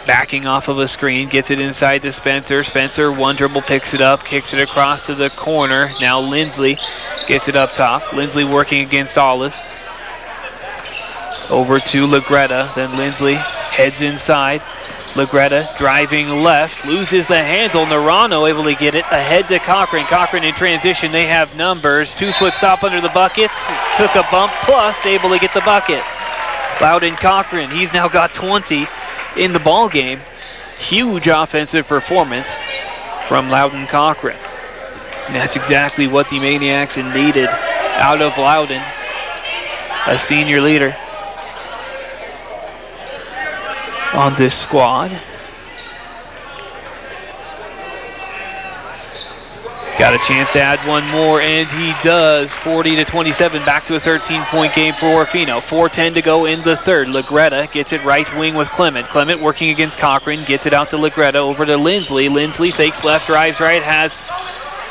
backing off of a screen, gets it inside to Spencer. Spencer, one dribble, picks it up, kicks it across to the corner. Now Lindsley gets it up top. Lindsley working against Olive. Over to LaGretta, then Lindsley heads inside. LaGretta driving left, loses the handle. Narano able to get it ahead to Cochran. Cochran in transition, they have numbers. 2-foot stop under the bucket, took a bump, plus able to get the bucket. Loudon Cochran, he's now got 20 in the ball game. Huge offensive performance from Loudon Cochran. And that's exactly what the Maniacs needed out of Loudon, a senior leader on this squad. Got a chance to add one more, and he does. 40-27, back to a 13-point game for Orofino. 4:10 to go in the third. LaGretta gets it right wing with Clement. Clement working against Cochran, gets it out to LaGretta, over to Lindsley. Lindsley fakes left, drives right, has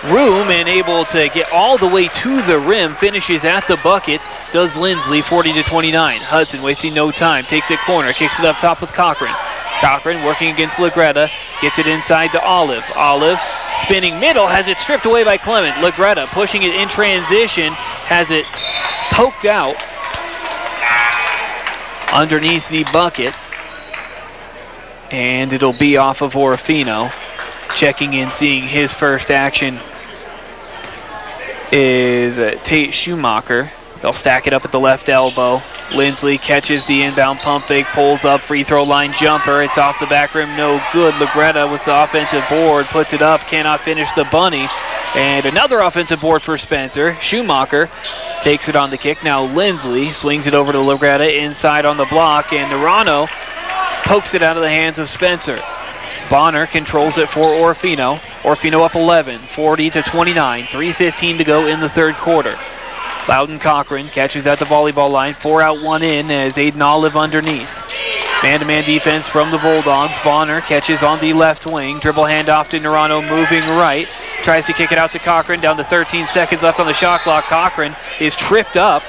room and able to get all the way to the rim, finishes at the bucket, does Lindsley. 40-29. Hudson wasting no time, takes it corner, kicks it up top with Cochran. Cochran working against LaGretta, gets it inside to Olive. Olive spinning middle, has it stripped away by Clement. LaGretta pushing it in transition, has it poked out underneath the bucket, and it'll be off of Orofino. Checking in, seeing his first action is Tate Schumacher. They'll stack it up at the left elbow. Lindsley catches the inbound pump fake, pulls up, free throw line jumper. It's off the back rim, no good. LaGretta with the offensive board, puts it up, cannot finish the bunny. And another offensive board for Spencer. Schumacher takes it on the kick. Now Lindsley swings it over to LaGretta inside on the block, and Narano pokes it out of the hands of Spencer. Bonner controls it for Orofino. Orofino up 11, 40-29, 3:15 to go in the third quarter. Loudon Cochran catches at the volleyball line, 4 out, 1 in as Aiden Olive underneath. Man-to-man defense from the Bulldogs. Bonner catches on the left wing. Dribble handoff to Narano, moving right. Tries to kick it out to Cochran, down to 13 seconds left on the shot clock. Cochran is tripped up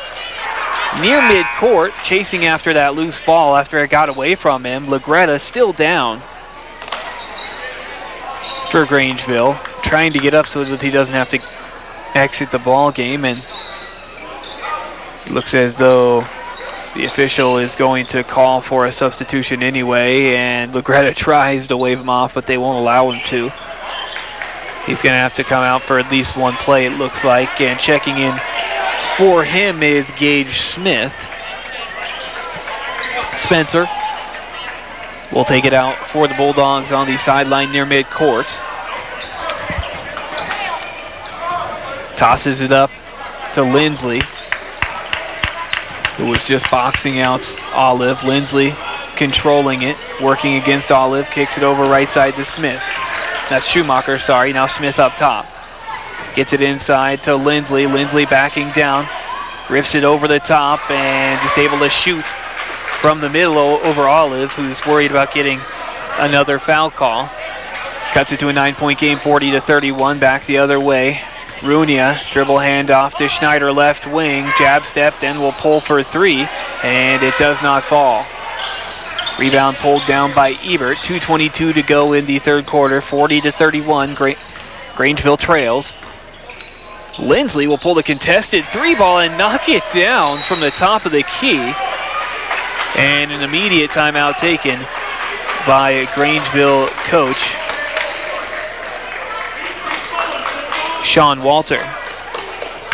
near midcourt, chasing after that loose ball after it got away from him. LaGretta still down for Grangeville, trying to get up so that he doesn't have to exit the ball game, and it looks as though the official is going to call for a substitution anyway, and LaGretta tries to wave him off, but they won't allow him to. He's going to have to come out for at least one play, it looks like, and checking in for him is Gage Smith. Spencer will take it out for the Bulldogs on the sideline near midcourt. Tosses it up to Lindsley, who was just boxing out Olive. Lindsley controlling it, working against Olive, kicks it over right side to Smith. That's Schumacher, sorry, now Smith up top. Gets it inside to Lindsley. Lindsley backing down, rips it over the top, and just able to shoot from the middle over Olive, who's worried about getting another foul call. Cuts it to a 9-point game, 40-31, back the other way. Runia, dribble handoff to Schneider, left wing, jab step, then will pull for 3, and it does not fall. Rebound pulled down by Ebert. 2:22 to go in the third quarter, 40-31, Grangeville trails. Lindsley will pull the contested 3-ball and knock it down from the top of the key. And an immediate timeout taken by Grangeville coach Sean Walter.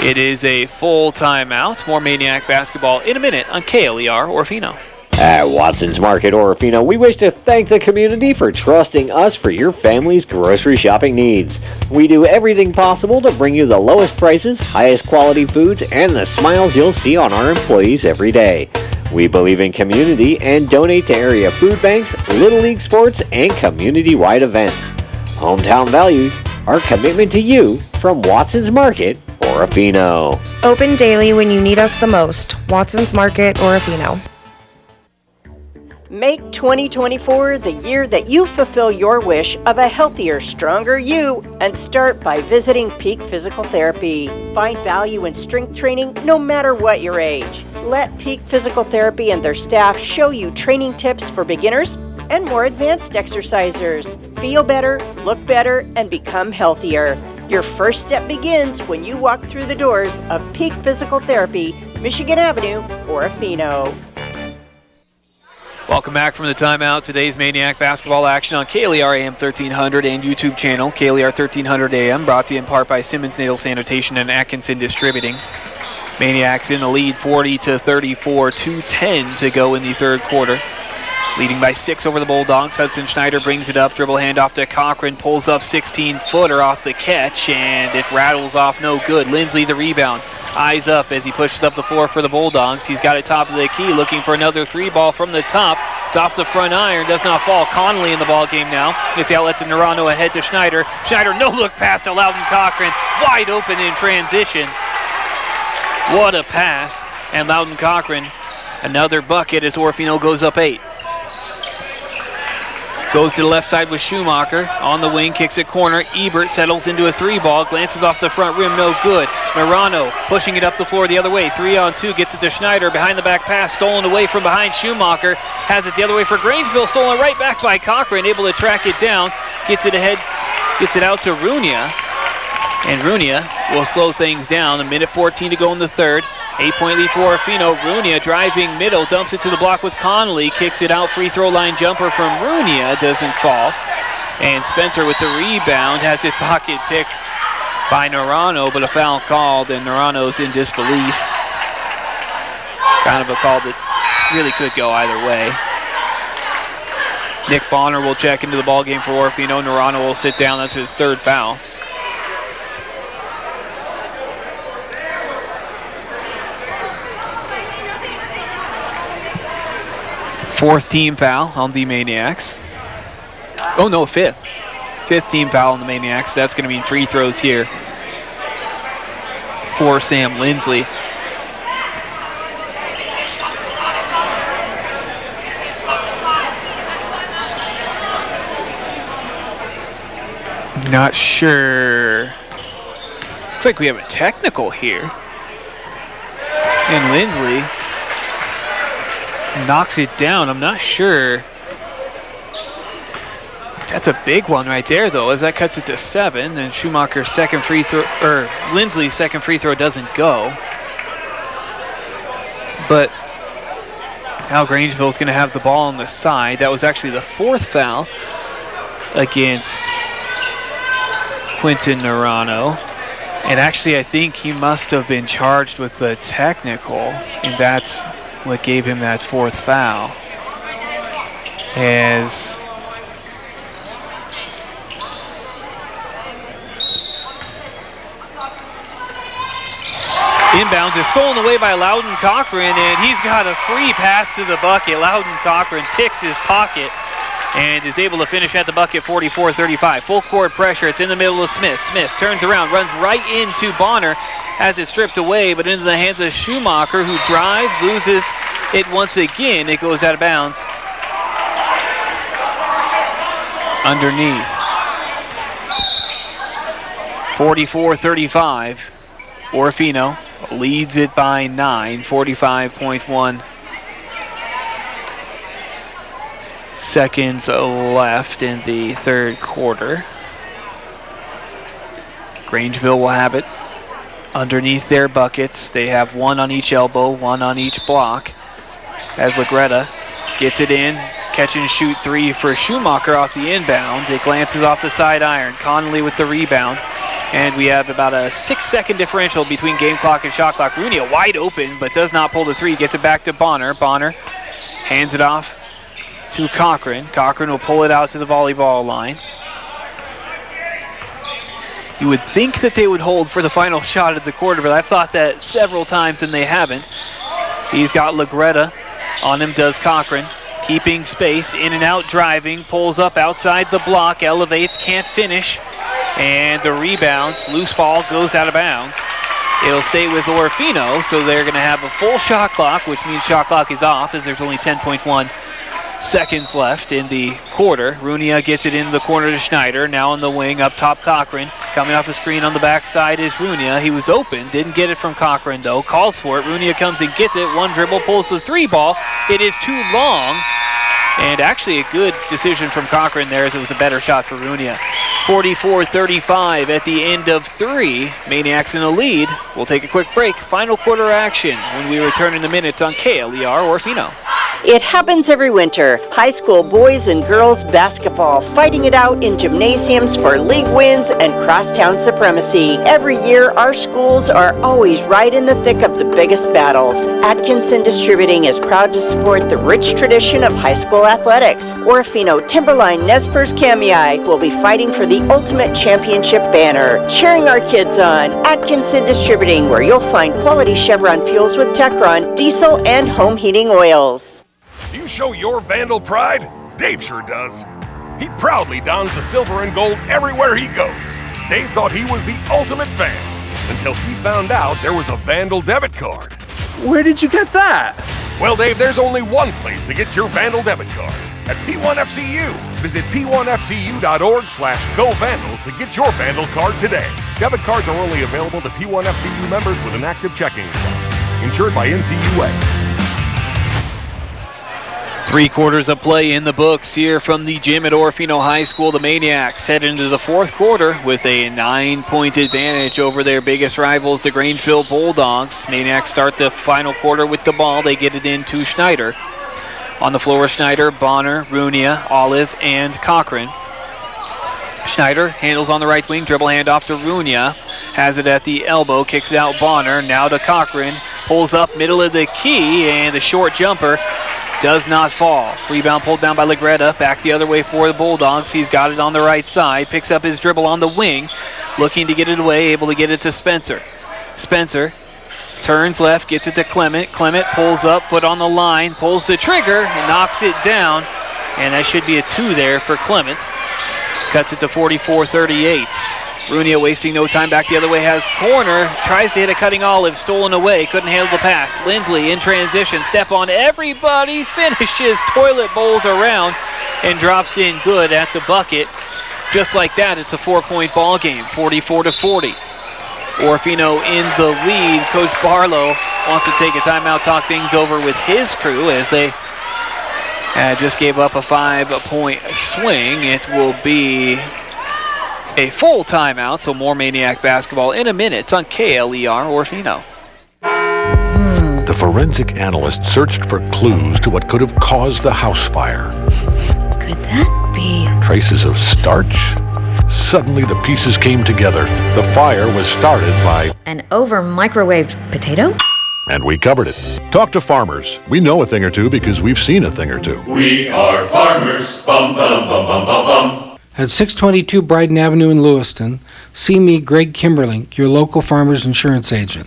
It is a full timeout. More Maniac basketball in a minute on KLER Orofino. At Watson's Market Orofino, we wish to thank the community for trusting us for your family's grocery shopping needs. We do everything possible to bring you the lowest prices, highest quality foods, and the smiles you'll see on our employees every day. We believe in community and donate to area food banks, Little League sports, and community-wide events. Hometown values, our commitment to you from Watson's Market Orofino. Open daily when you need us the most. Watson's Market Orofino. Make 2024 the year that you fulfill your wish of a healthier, stronger you, and start by visiting Peak Physical Therapy. Find value in strength training no matter what your age. Let Peak Physical Therapy and their staff show you training tips for beginners and more advanced exercisers. Feel better, look better, and become healthier. Your first step begins when you walk through the doors of Peak Physical Therapy, Michigan Avenue, Orofino. Welcome back from the timeout. Today's Maniac basketball action on KLER AM 1300 and YouTube channel, KLER 1300 AM, brought to you in part by Simmons Natal Sanitation and Atkinson Distributing. Maniacs in the lead 40-34, 2:10 to go in the third quarter. Leading by 6 over the Bulldogs. Hudson Schneider brings it up, dribble handoff to Cochran, pulls up 16-footer off the catch, and it rattles off no good. Lindsley the rebound. Eyes up as he pushes up the floor for the Bulldogs. He's got it top of the key, looking for another three ball from the top. It's off the front iron, does not fall. Connolly in the ball game now. Gets the outlet to Nerano, ahead to Schneider. Schneider no look pass to Loudon Cochran, wide open in transition. What a pass, and Loudon Cochran another bucket as Orofino goes up 8. Goes to the left side with Schumacher. On the wing, kicks it corner. Ebert settles into a three ball. Glances off the front rim, no good. Marano pushing it up the floor the other way. 3-on-2, gets it to Schneider. Behind the back pass, stolen away from behind Schumacher. Has it the other way for Grangeville. Stolen right back by Cochran. Able to track it down. Gets it ahead. Gets it out to Runia. And Runia will slow things down. 1:14 to go in the third. 8-point lead for Orofino. Runia driving middle, dumps it to the block with Connolly, kicks it out, free throw line jumper from Runia, doesn't fall. And Spencer with the rebound, has it pocket picked by Nerano, but a foul called, and Nerano's in disbelief. Kind of a call that really could go either way. Nick Bonner will check into the ball game for Orofino. Nerano will sit down, that's his third foul. Fourth team foul on the Maniacs. Oh no, fifth. Fifth team foul on the Maniacs. That's going to mean free throws here for Sam Lindsley. Not sure. Looks like we have a technical here. And Lindsley knocks it down. I'm not sure. That's a big one right there, though, as that cuts it to 7. Then Schumacher's second free throw, or Lindsley's second free throw doesn't go. But now Grangeville's going to have the ball on the side. That was actually the fourth foul against Quinton Nerano. And actually, I think he must have been charged with the technical, and that's what gave him that fourth foul. As inbounds is stolen away by Loudon Cochran, and he's got a free pass to the bucket. Loudon Cochran picks his pocket and is able to finish at the bucket. 44-35. Full court pressure. It's in the middle of Smith. Smith turns around, runs right into Bonner, has it stripped away, but into the hands of Schumacher, who drives, loses it once again. It goes out of bounds. Underneath. 44-35. Orofino leads it by 9. 45.1 seconds left in the third quarter. Grangeville will have it underneath their buckets. They have one on each elbow, one on each block. As Lagretta gets it in, catch and shoot three for Schumacher off the inbound. It glances off the side iron. Connolly with the rebound. And we have about a 6-second differential between game clock and shot clock. Runia wide open, but does not pull the three. Gets it back to Bonner. Bonner hands it off to Cochran. Cochran will pull it out to the volleyball line. You would think that they would hold for the final shot of the quarter, but I've thought that several times and they haven't. He's got Lagretta on him, does Cochran. Keeping space, in and out driving, pulls up outside the block, elevates, can't finish. And the rebound, loose ball, goes out of bounds. It'll stay with Orofino, so they're going to have a full shot clock, which means shot clock is off, as there's only 10.1 seconds left in the quarter. Runia gets it into the corner to Schneider. Now on the wing, up top Cochran. Coming off the screen on the backside is Runia. He was open, didn't get it from Cochran though. Calls for it. Runia comes and gets it. One dribble, pulls the three ball. It is too long. And actually a good decision from Cochran there as it was a better shot for Runia. 44-35 at the end of three. Maniacs in the lead. We'll take a quick break. Final quarter action when we return in a minute on KLER Orofino. It happens every winter. High school boys and girls basketball fighting it out in gymnasiums for league wins and crosstown supremacy. Every year, our schools are always right in the thick of the biggest battles. Atkinson Distributing is proud to support the rich tradition of high school athletics. Orofino, Timberline, Nez Perce, Kamei will be fighting for the ultimate championship banner. Cheering our kids on. Atkinson Distributing, where you'll find quality Chevron fuels with Techron, diesel, and home heating oils. You show your Vandal pride? Dave sure does. He proudly dons the silver and gold everywhere he goes. Dave thought he was the ultimate fan until he found out there was a Vandal debit card. Where did you get that? Well, Dave, there's only one place to get your Vandal debit card. At P1FCU. Visit p1fcu.org/GoVandals to get your Vandal card today. Debit cards are only available to P1FCU members with an active checking account. Insured by NCUA. 3 quarters of play in the books here from the gym at Orofino High School. The Maniacs head into the fourth quarter with a 9-point advantage over their biggest rivals, the Grangeville Bulldogs. Maniacs start the final quarter with the ball. They get it in to Schneider. On the floor, Schneider, Bonner, Runia, Olive, and Cochran. Schneider handles on the right wing, dribble handoff to Runia. Has it at the elbow, kicks it out Bonner. Now to Cochran. Pulls up middle of the key, and the short jumper does not fall. Rebound pulled down by Legretta. Back the other way for the Bulldogs. He's got it on the right side. Picks up his dribble on the wing. Looking to get it away. Able to get it to Spencer. Spencer turns left. Gets it to Clement. Clement pulls up. Foot on the line. Pulls the trigger. And knocks it down. And that should be a 2 there for Clement. Cuts it to 44-38. Runia wasting no time back the other way, has corner, tries to hit a cutting Olive, stolen away, couldn't handle the pass. Lindsley in transition, step on everybody, finishes, toilet bowls around, and drops in good at the bucket. Just like that, it's a 4-point ball game, 44-40. Orofino in the lead. Coach Barlow wants to take a timeout, talk things over with his crew as they just gave up a 5-point swing. It will be a full timeout, so more Maniac basketball in a minute. It's on KLER Orofino. The forensic analyst searched for clues to what could have caused the house fire. Could that be traces of starch? Suddenly the pieces came together. The fire was started by an over-microwaved potato? And we covered it. Talk to farmers. We know a thing or two because we've seen a thing or two. We are farmers. Bum, bum, bum, bum, bum, bum. At 622 Bryden Avenue in Lewiston, see me, Greg Kimberlink, your local farmer's insurance agent.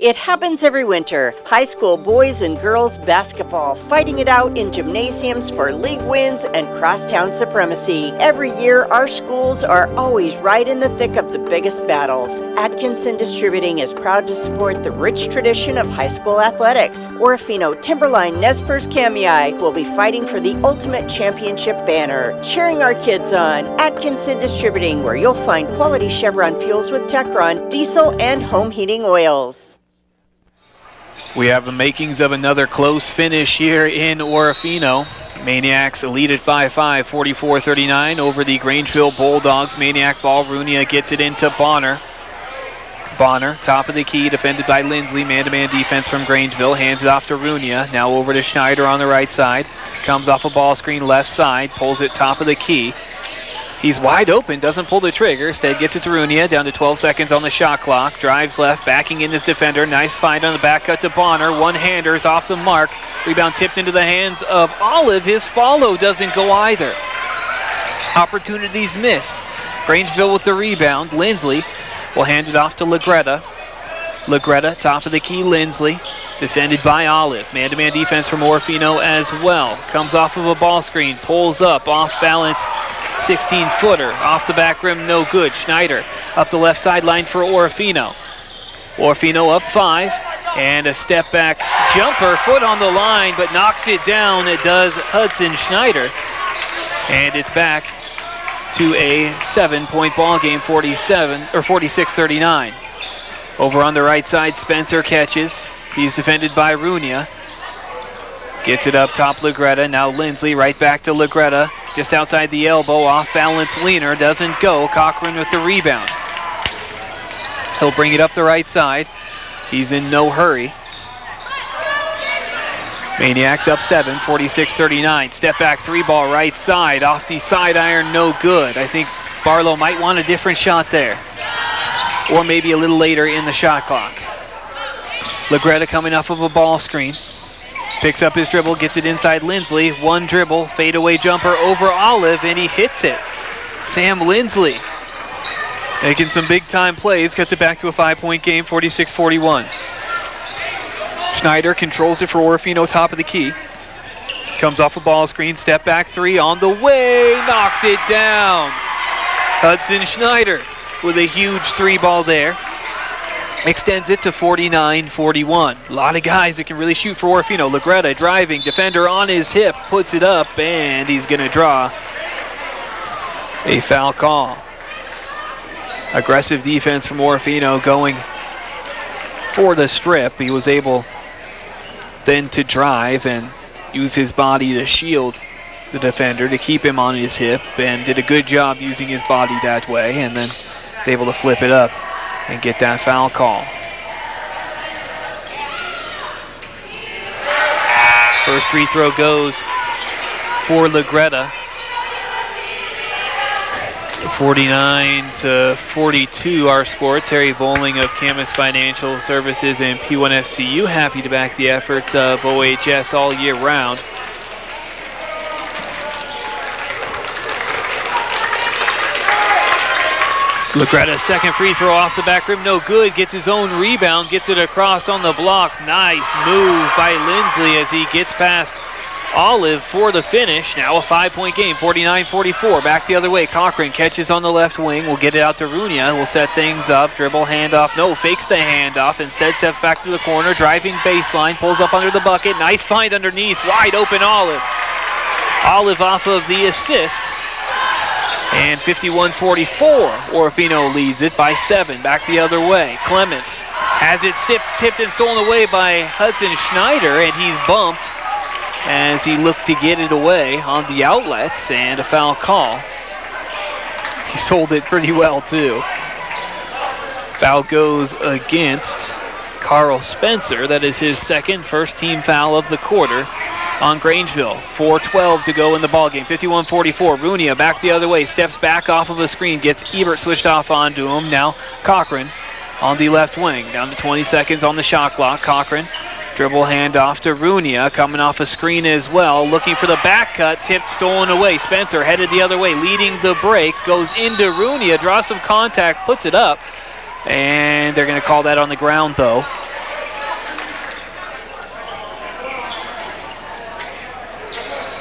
It happens every winter. High school boys and girls basketball fighting it out in gymnasiums for league wins and crosstown supremacy. Every year, our schools are always right in the thick of the biggest battles. Atkinson Distributing is proud to support the rich tradition of high school athletics. Orofino, Timberline, Nez Perce, Kamei will be fighting for the ultimate championship banner. Cheering our kids on. Atkinson Distributing, where you'll find quality Chevron fuels with Techron, diesel, and home heating oils. We have the makings of another close finish here in Orofino. Maniacs lead it by 5, 44-39 over the Grangeville Bulldogs. Maniac ball, Runia gets it into Bonner. Bonner, top of the key, defended by Lindsley. Man-to-man defense from Grangeville. Hands it off to Runia. Now over to Schneider on the right side. Comes off a ball screen left side. Pulls it top of the key. He's wide open, doesn't pull the trigger. Instead gets it to Runia, down to 12 seconds on the shot clock. Drives left, backing in his defender. Nice find on the back cut to Bonner. One-handers off the mark. Rebound tipped into the hands of Olive. His follow doesn't go either. Opportunities missed. Grangeville with the rebound. Lindsley will hand it off to Legretta. Legretta, top of the key, Lindsley. Defended by Olive. Man-to-man defense from Orofino as well. Comes off of a ball screen, pulls up, off balance. 16-footer off the back rim, no good. Schneider up the left sideline for Orofino. Orofino up 5. And a step back jumper, foot on the line, but knocks it down. It does Hudson Schneider. And it's back to a 7-point ball game, 46-39. Over on the right side, Spencer catches. He's defended by Runia. Gets it up top, Legretta. Now Lindsley right back to Legretta. Just outside the elbow, off balance leaner. Doesn't go. Cochran with the rebound. He'll bring it up the right side. He's in no hurry. Maniacs up 7, 46-39. Step back three ball right side. Off the side iron, no good. I think Barlow might want a different shot there. Or maybe a little later in the shot clock. Legretta coming off of a ball screen. Picks up his dribble, gets it inside Lindsley. One dribble, fadeaway jumper over Olive, and he hits it. Sam Lindsley making some big time plays, cuts it back to a 5-point game, 46-41. Schneider controls it for Orofino, top of the key. Comes off a ball screen, step back three on the way, knocks it down. Hudson Schneider with a huge three ball there. Extends it to 49-41. A lot of guys that can really shoot for Orofino. Legretta driving, defender on his hip, puts it up, and he's going to draw a foul call. Aggressive defense from Orofino going for the strip. He was able then to drive and use his body to shield the defender, to keep him on his hip, and did a good job using his body that way, and then is able to flip it up and get that foul call. First free throw goes for Legretta. 49-42 our score. Terry Bowling of Camas Financial Services and P1FCU happy to back the efforts of OHS all year round. Legretta, second free throw off the back rim, no good. Gets his own rebound, gets it across on the block. Nice move by Lindsley as he gets past Olive for the finish. Now a 5-point game, 49-44. Back the other way, Cochran catches on the left wing. We'll get it out to Runia. We'll set things up. Dribble, handoff. No, fakes the handoff. Instead steps back to the corner. Driving baseline, pulls up under the bucket. Nice find underneath. Wide open Olive. Olive off of the assist. And 51-44, Orofino leads it by 7. Back the other way, Clements has it tipped and stolen away by Hudson Schneider, and he's bumped as he looked to get it away on the outlets, and a foul call. He sold it pretty well too. Foul goes against Carl Spencer. That is his second, first team foul of the quarter on Grangeville. 4:12 to go in the ballgame. 51-44. Runia back the other way. Steps back off of a screen. Gets Ebert switched off onto him. Now Cochran on the left wing. Down to 20 seconds on the shot clock. Cochran dribble handoff to Runia. Coming off a screen as well. Looking for the back cut. Tipped, stolen away. Spencer headed the other way. Leading the break. Goes into Runia. Draws some contact. Puts it up. And they're going to call that on the ground though.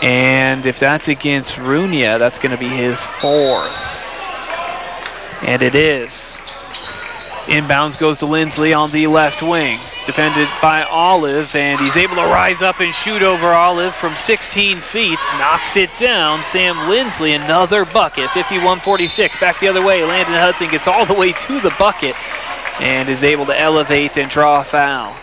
And if that's against Runia, that's going to be his 4th. And it is. Inbounds goes to Lindsley on the left wing. Defended by Olive, and he's able to rise up and shoot over Olive from 16 feet. Knocks it down. Sam Lindsley, another bucket. 51-46. Back the other way. Landon Hudson gets all the way to the bucket and is able to elevate and draw a foul.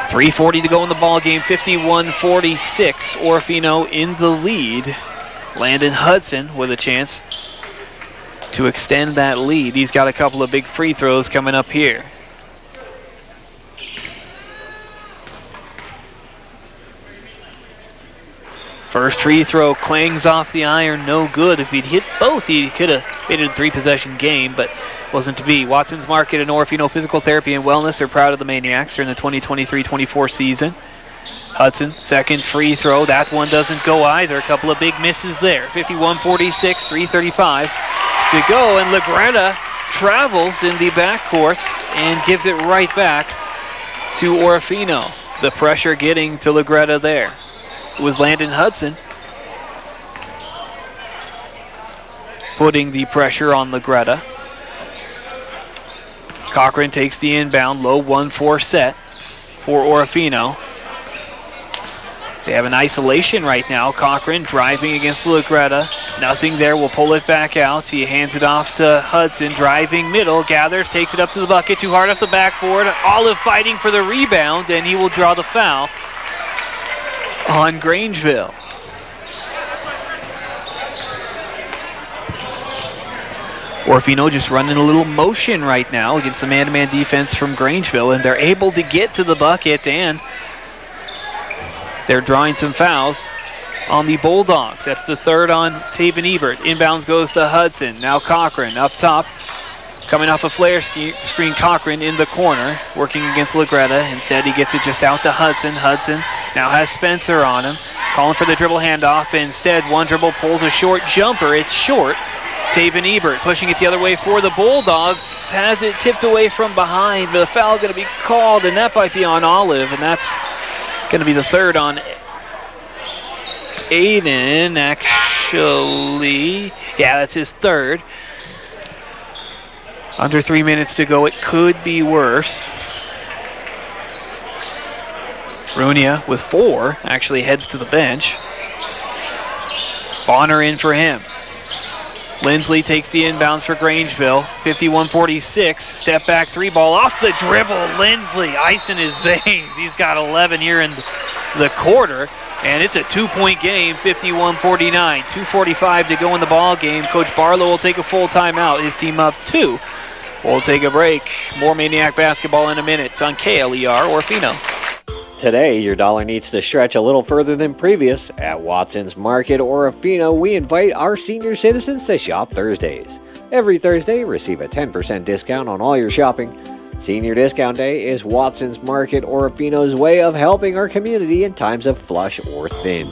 .340 to go in the ball game. 51-46. Orofino in the lead. Landon Hudson with a chance to extend that lead. He's got a couple of big free throws coming up here. First free throw clangs off the iron, no good. If he'd hit both, he could have made it a 3-possession game, but wasn't to be. Watson's Market and Orofino Physical Therapy and Wellness are proud of the Maniacs during the 2023-24 season. Hudson, second free throw. That one doesn't go either. A couple of big misses there. 51-46, 3:35 to go, and Legretta travels in the backcourt and gives it right back to Orofino. The pressure getting to Legretta there. It was Landon Hudson putting the pressure on Legretta. Cochran takes the inbound, low 1-4 set for Orofino. They have an isolation right now. Cochran driving against Lugretta. Nothing there, will pull it back out. He hands it off to Hudson, driving middle, gathers, takes it up to the bucket, too hard off the backboard. Olive fighting for the rebound, and he will draw the foul on Grangeville. Orofino just running a little motion right now against the man-to-man defense from Grangeville, and they're able to get to the bucket, and they're drawing some fouls on the Bulldogs. That's the third on Taven Ebert. Inbounds goes to Hudson. Now Cochran up top. Coming off a flare screen, Cochran in the corner, working against Lugretta. Instead, he gets it just out to Hudson. Hudson now has Spencer on him. Calling for the dribble handoff. Instead, one dribble pulls a short jumper. It's short. Taven Ebert pushing it the other way for the Bulldogs. Has it tipped away from behind, but the foul going to be called, and that might be on Olive, and that's going to be the third on Aiden, actually. Yeah, that's his third. Under 3 minutes to go. It could be worse. Runia with 4 actually heads to the bench. Bonner in for him. Lindsley takes the inbounds for Grangeville. 51-46. Step back 3 ball off the dribble. Lindsley, ice in his veins. He's got 11 here in the quarter. And it's a 2-point game, 51-49. 2:45 to go in the ball game. Coach Barlow will take a full timeout. His team up 2. We'll take a break. More Maniac basketball in a minute on KLER Orofino. Today, your dollar needs to stretch a little further than previous. At Watson's Market Orofino, we invite our senior citizens to shop Thursdays. Every Thursday, receive a 10% discount on all your shopping. Senior Discount Day is Watson's Market Orofino's way of helping our community in times of flush or thin.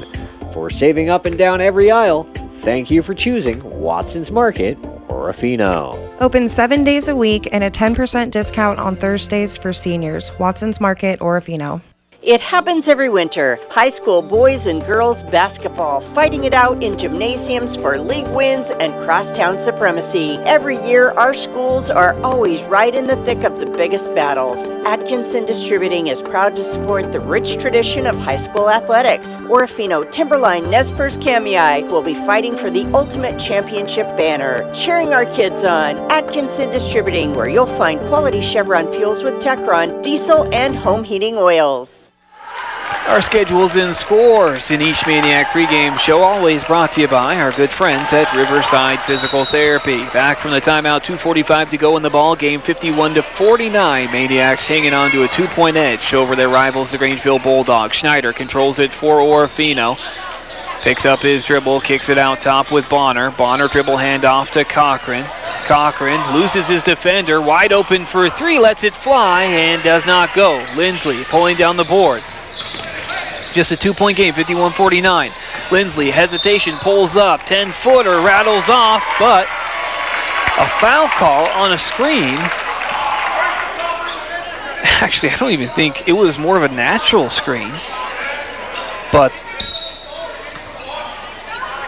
For saving up and down every aisle, thank you for choosing Watson's Market Orofino. Open 7 days a week and a 10% discount on Thursdays for seniors. Watson's Market Orofino. It happens every winter. High school boys and girls basketball fighting it out in gymnasiums for league wins and crosstown supremacy. Every year, our schools are always right in the thick of the biggest battles. Atkinson Distributing is proud to support the rich tradition of high school athletics. Orofino, Timberline, Nez Perce, Kamei will be fighting for the ultimate championship banner. Cheering our kids on. Atkinson Distributing, where you'll find quality Chevron fuels with Techron, diesel, and home heating oils. Our schedules and scores in each Maniac pregame show, always brought to you by our good friends at Riverside Physical Therapy. Back from the timeout, 2:45 to go in the ball game, 51-49. Maniacs hanging on to a 2-point edge over their rivals, the Grangeville Bulldogs. Schneider controls it for Orofino. Picks up his dribble, kicks it out top with Bonner. Bonner dribble handoff to Cochran. Cochran loses his defender, wide open for 3, lets it fly, and does not go. Lindsley pulling down the board. Just a 2-point game, 51-49. Lindsley, hesitation, pulls up, 10-footer, rattles off, but a foul call on a screen. Actually, I don't even think it was more of a natural screen, but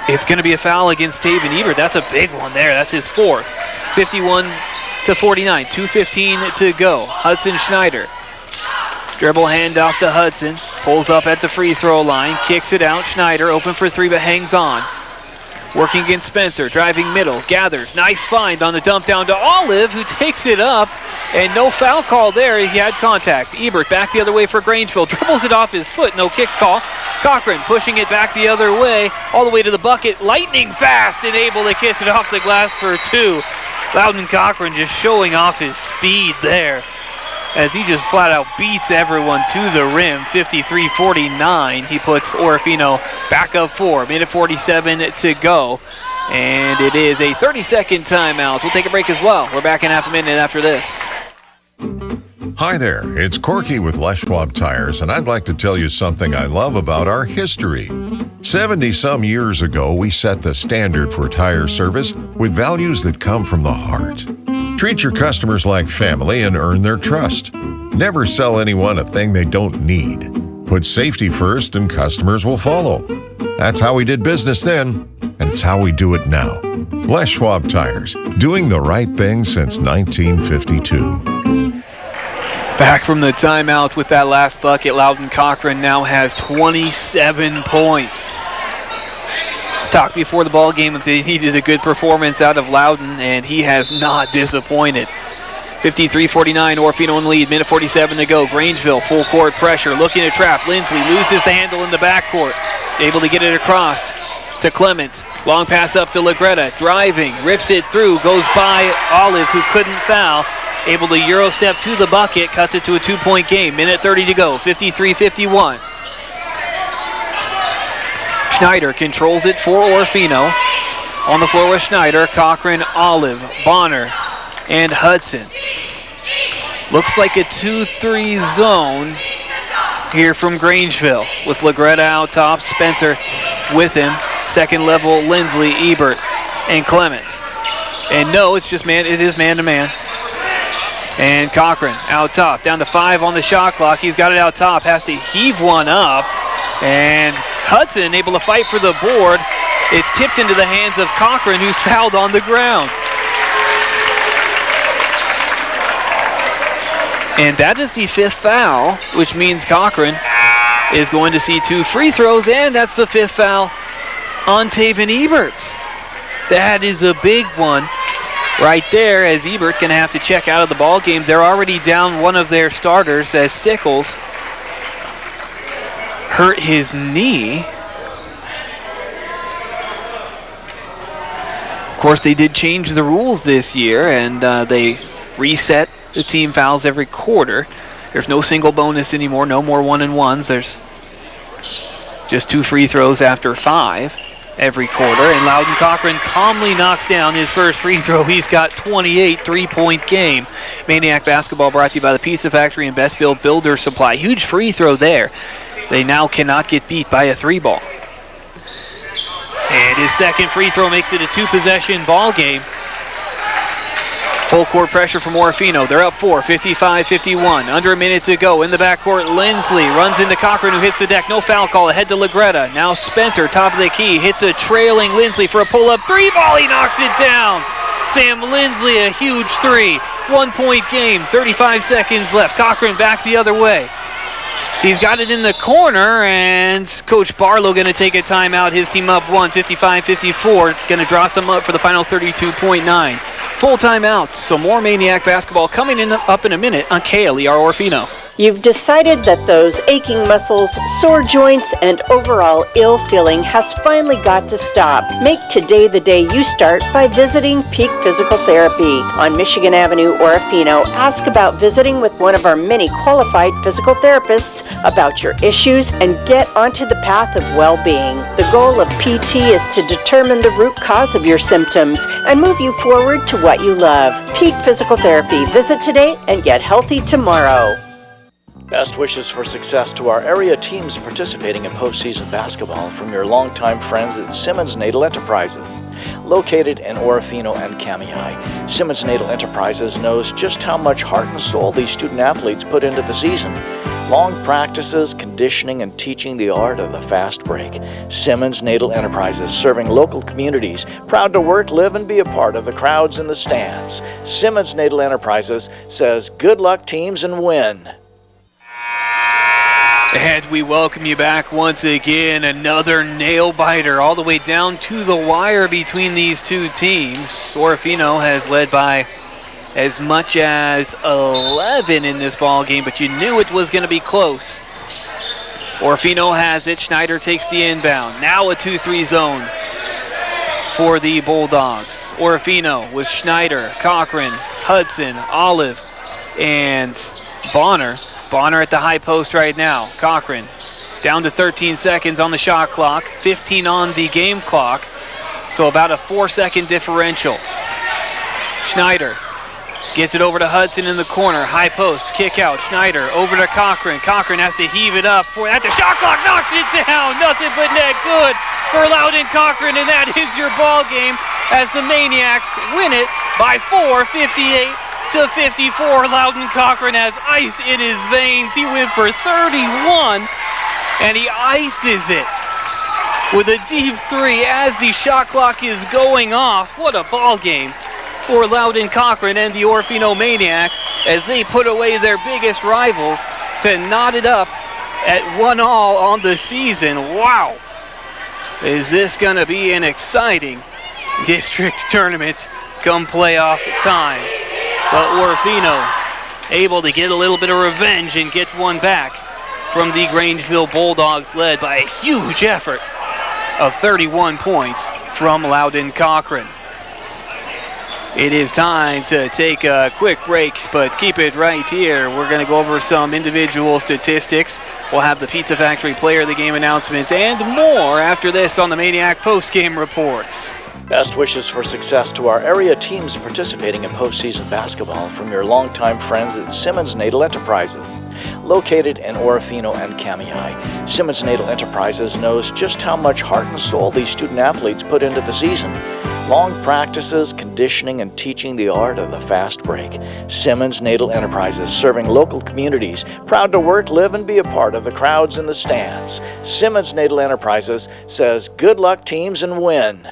it's going to be a foul against Taven Ebert. That's a big one there. That's his 4th. 51-49, 2:15 to go. Hudson Schneider. Dribble handoff to Hudson. Pulls up at the free throw line. Kicks it out. Schneider open for 3 but hangs on. Working against Spencer. Driving middle. Gathers. Nice find on the dump down to Olive, who takes it up. And no foul call there. He had contact. Ebert back the other way for Grangeville. Dribbles it off his foot. No kick call. Cochran pushing it back the other way. All the way to the bucket. Lightning fast and able to kiss it off the glass for 2. Loudon Cochran just showing off his speed there, as he just flat out beats everyone to the rim. 53-49. He puts Orofino back up 4. Minute 47 to go. And it is a 30-second timeout. We'll take a break as well. We're back in half a minute after this. Hi there, it's Corky with Les Schwab Tires, and I'd like to tell you something I love about our history. 70-some years ago, we set the standard for tire service with values that come from the heart. Treat your customers like family and earn their trust. Never sell anyone a thing they don't need. Put safety first and customers will follow. That's how we did business then, and it's how we do it now. Les Schwab Tires, doing the right thing since 1952. Back from the timeout with that last bucket, Loudon Cochran now has 27 points. Talked before the ball game that they needed a good performance out of Loudon, and he has not disappointed. 53-49, Orofino in lead, minute 47 to go. Grangeville, full court pressure, looking to trap. Lindsley loses the handle in the backcourt, able to get it across to Clement. Long pass up to Lagretta, driving, rips it through, goes by Olive, who couldn't foul. Able to Euro step to the bucket, cuts it to a 2-point game. Minute 30 to go, 53-51. Schneider controls it for Orofino. On the floor with Schneider, Cochran, Olive, Bonner, and Hudson. Looks like a 2-3 zone here from Grangeville with Lagretta out top, Spencer with him. Second level, Lindsley, Ebert, and Clement. And no, it's just it is man-to-man. And Cochran out top, down to 5 on the shot clock. He's got it out top, has to heave one up. And Hudson able to fight for the board. It's tipped into the hands of Cochran, who's fouled on the ground. And that is the 5th foul, which means Cochran is going to see 2 free throws, and that's the 5th foul on Taven Ebert. That is a big one right there, as Ebert going to have to check out of the ball game. They're already down one of their starters as Sickles hurt his knee. Of course, they did change the rules this year, and they reset the team fouls every quarter. There's no single bonus anymore, no more 1-and-1s. There's just 2 free throws after 5 every quarter, and Loudon Cochran calmly knocks down his first free throw. He's got 28, 3-point game. Maniac Basketball brought to you by the Pizza Factory and Best Builder Supply. Huge free throw there. They now cannot get beat by a 3-ball. And his second free throw makes it a 2-possession ball game. Full court pressure from Orofino. They're up 4, 55-51. Under a minute to go in the backcourt. Lindsley runs into Cochran, who hits the deck. No foul call. Ahead to Lagretta. Now Spencer, top of the key, hits a trailing Lindsley for a pull-up 3-ball. He knocks it down. Sam Lindsley, a huge 3. 1-point game. 35 seconds left. Cochran back the other way. He's got it in the corner, and Coach Barlow going to take a timeout. His team up 1, 55-54. Going to draw some up for the final 32.9. Full timeout. So more Maniac Basketball coming up in a minute on KLER Orofino. You've decided that those aching muscles, sore joints, and overall ill feeling has finally got to stop. Make today the day you start by visiting Peak Physical Therapy on Michigan Avenue, Orofino. Ask about visiting with one of our many qualified physical therapists about your issues and get onto the path of well-being. The goal of PT is to determine the root cause of your symptoms and move you forward to what you love. Peak Physical Therapy. Visit today and get healthy tomorrow. Best wishes for success to our area teams participating in postseason basketball from your longtime friends at Simmons Natal Enterprises. Located in Orofino and Kamei, Simmons Natal Enterprises knows just how much heart and soul these student athletes put into the season. Long practices, conditioning, and teaching the art of the fast break. Simmons Natal Enterprises, serving local communities, proud to work, live, and be a part of the crowds in the stands. Simmons Natal Enterprises says, good luck teams and win. And we welcome you back once again. Another nail-biter all the way down to the wire between these two teams. Orofino has led by as much as 11 in this ball game, but you knew it was going to be close. Orofino has it. Schneider takes the inbound. Now a 2-3 zone for the Bulldogs. Orofino with Schneider, Cochran, Hudson, Olive, and Bonner. Bonner at the high post right now. Cochran down to 13 seconds on the shot clock, 15 on the game clock, so about a 4-second differential. Schneider gets it over to Hudson in the corner, high post, kick out. Schneider over to Cochran. Cochran has to heave it up at the shot clock, knocks it down. Nothing but net good for Loudon Cochran, and that is your ball game as the Maniacs win it by 4, 58-54. Loudon Cochran has ice in his veins. He went for 31, and he ices it with a deep three as the shot clock is going off. What a ball game for Loudon Cochran and the Orofino Maniacs as they put away their biggest rivals to knot it up at 1-1 on the season. Wow. Is this going to be an exciting district tournament come playoff time? But Orofino able to get a little bit of revenge and get one back from the Grangeville Bulldogs, led by a huge effort of 31 points from Loudon Cochran. It is time to take a quick break, but keep it right here. We're going to go over some individual statistics. We'll have the Pizza Factory Player of the Game announcements and more after this on the Maniac Post-Game Reports. Best wishes for success to our area teams participating in postseason basketball from your longtime friends at Simmons Natal Enterprises. Located in Orofino and Kamei, Simmons Natal Enterprises knows just how much heart and soul these student athletes put into the season. Long practices, conditioning, and teaching the art of the fast break. Simmons Natal Enterprises, serving local communities, proud to work, live, and be a part of the crowds in the stands. Simmons Natal Enterprises says, good luck teams and win.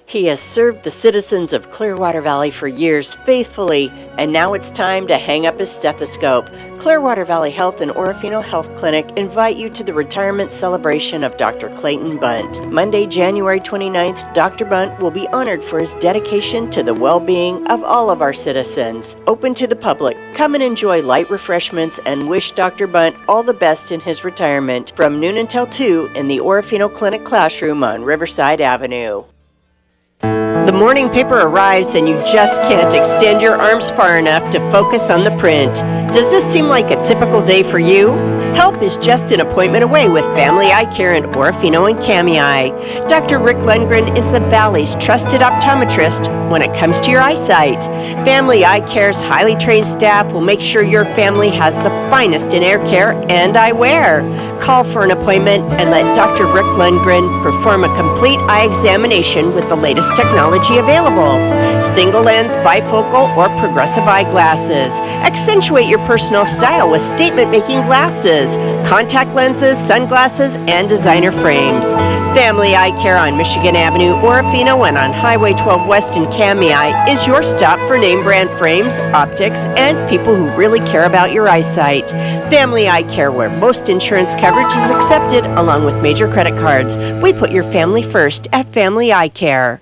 He has served the citizens of Clearwater Valley for years faithfully, and now it's time to hang up his stethoscope. Clearwater Valley Health and Orofino Health Clinic invite you to the retirement celebration of Dr. Clayton Bunt. Monday, January 29th, Dr. Bunt will be honored for his dedication to the well-being of all of our citizens. Open to the public. Come and enjoy light refreshments and wish Dr. Bunt all the best in his retirement from noon until 2 in the Orofino Clinic classroom on Riverside Avenue. The morning paper arrives and you just can't extend your arms far enough to focus on the print. Does this seem like a typical day for you? Help is just an appointment away with Family Eye Care in Orofino and Kamei. Dr. Rick Lundgren is the Valley's trusted optometrist when it comes to your eyesight. Family Eye Care's highly trained staff will make sure your family has the finest in air care and eyewear. Call for an appointment and let Dr. Rick Lundgren perform a complete eye examination with the latest technology available. Single lens, bifocal, or progressive eyeglasses. Accentuate your personal style with statement-making glasses, contact lenses, sunglasses, and designer frames. Family Eye Care on Michigan Avenue, Orofino, and on Highway 12 West in Kamei is your stop for name brand frames, optics, and people who really care about your eyesight. Family Eye Care, where most insurance coverage is accepted along with major credit cards. We put your family first at Family Eye Care.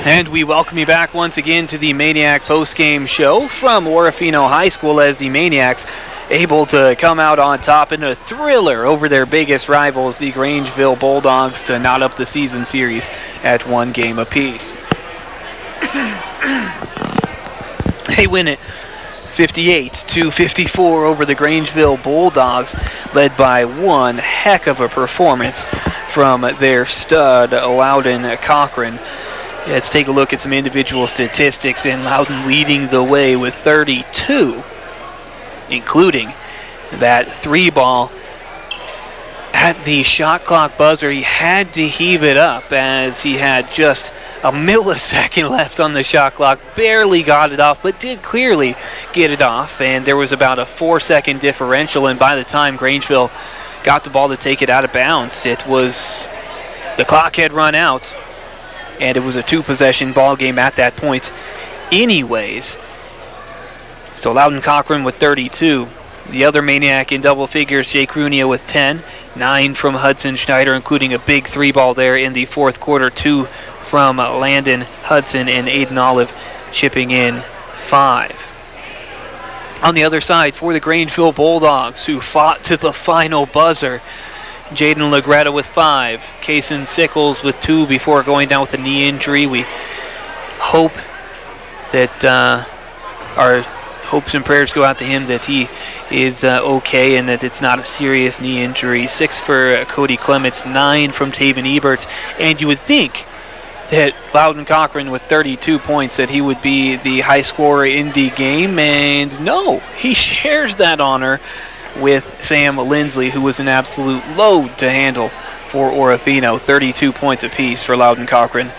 And we welcome you back once again to the Maniac Post-Game Show from Orofino High School as the Maniacs able to come out on top in a thriller over their biggest rivals, the Grangeville Bulldogs, to knot up the season series at 1 game apiece. They win it 58-54 over the Grangeville Bulldogs, led by one heck of a performance from their stud, Loudon Cochran. Let's take a look at some individual statistics, and Loudon leading the way with 32, including that 3-ball at the shot clock buzzer. He had to heave it up as he had just a millisecond left on the shot clock, barely got it off, but did clearly get it off, and there was about a 4-second differential, and by the time Grangeville got the ball to take it out of bounds, the clock had run out. And it was a 2-possession ball game at that point anyways. So Loudon Cochran with 32. The other Maniac in double figures, Jake Runia with 10. 9 from Hudson Schneider, including a big 3-ball there in the fourth quarter. 2 from Landon Hudson, and Aiden Olive chipping in 5. On the other side for the Grangeville Bulldogs, who fought to the final buzzer, Jaden Lagretta with 5, Kaysen Sickles with 2 before going down with a knee injury. We hope that our hopes and prayers go out to him that he is okay and that it's not a serious knee injury. 6 for Cody Clements, 9 from Taven Ebert, and you would think that Loudon Cochran with 32 points that he would be the high scorer in the game, and no, he shares that honor with Sam Lindsley, who was an absolute load to handle for Orofino. 32 points apiece for Loudon Cochran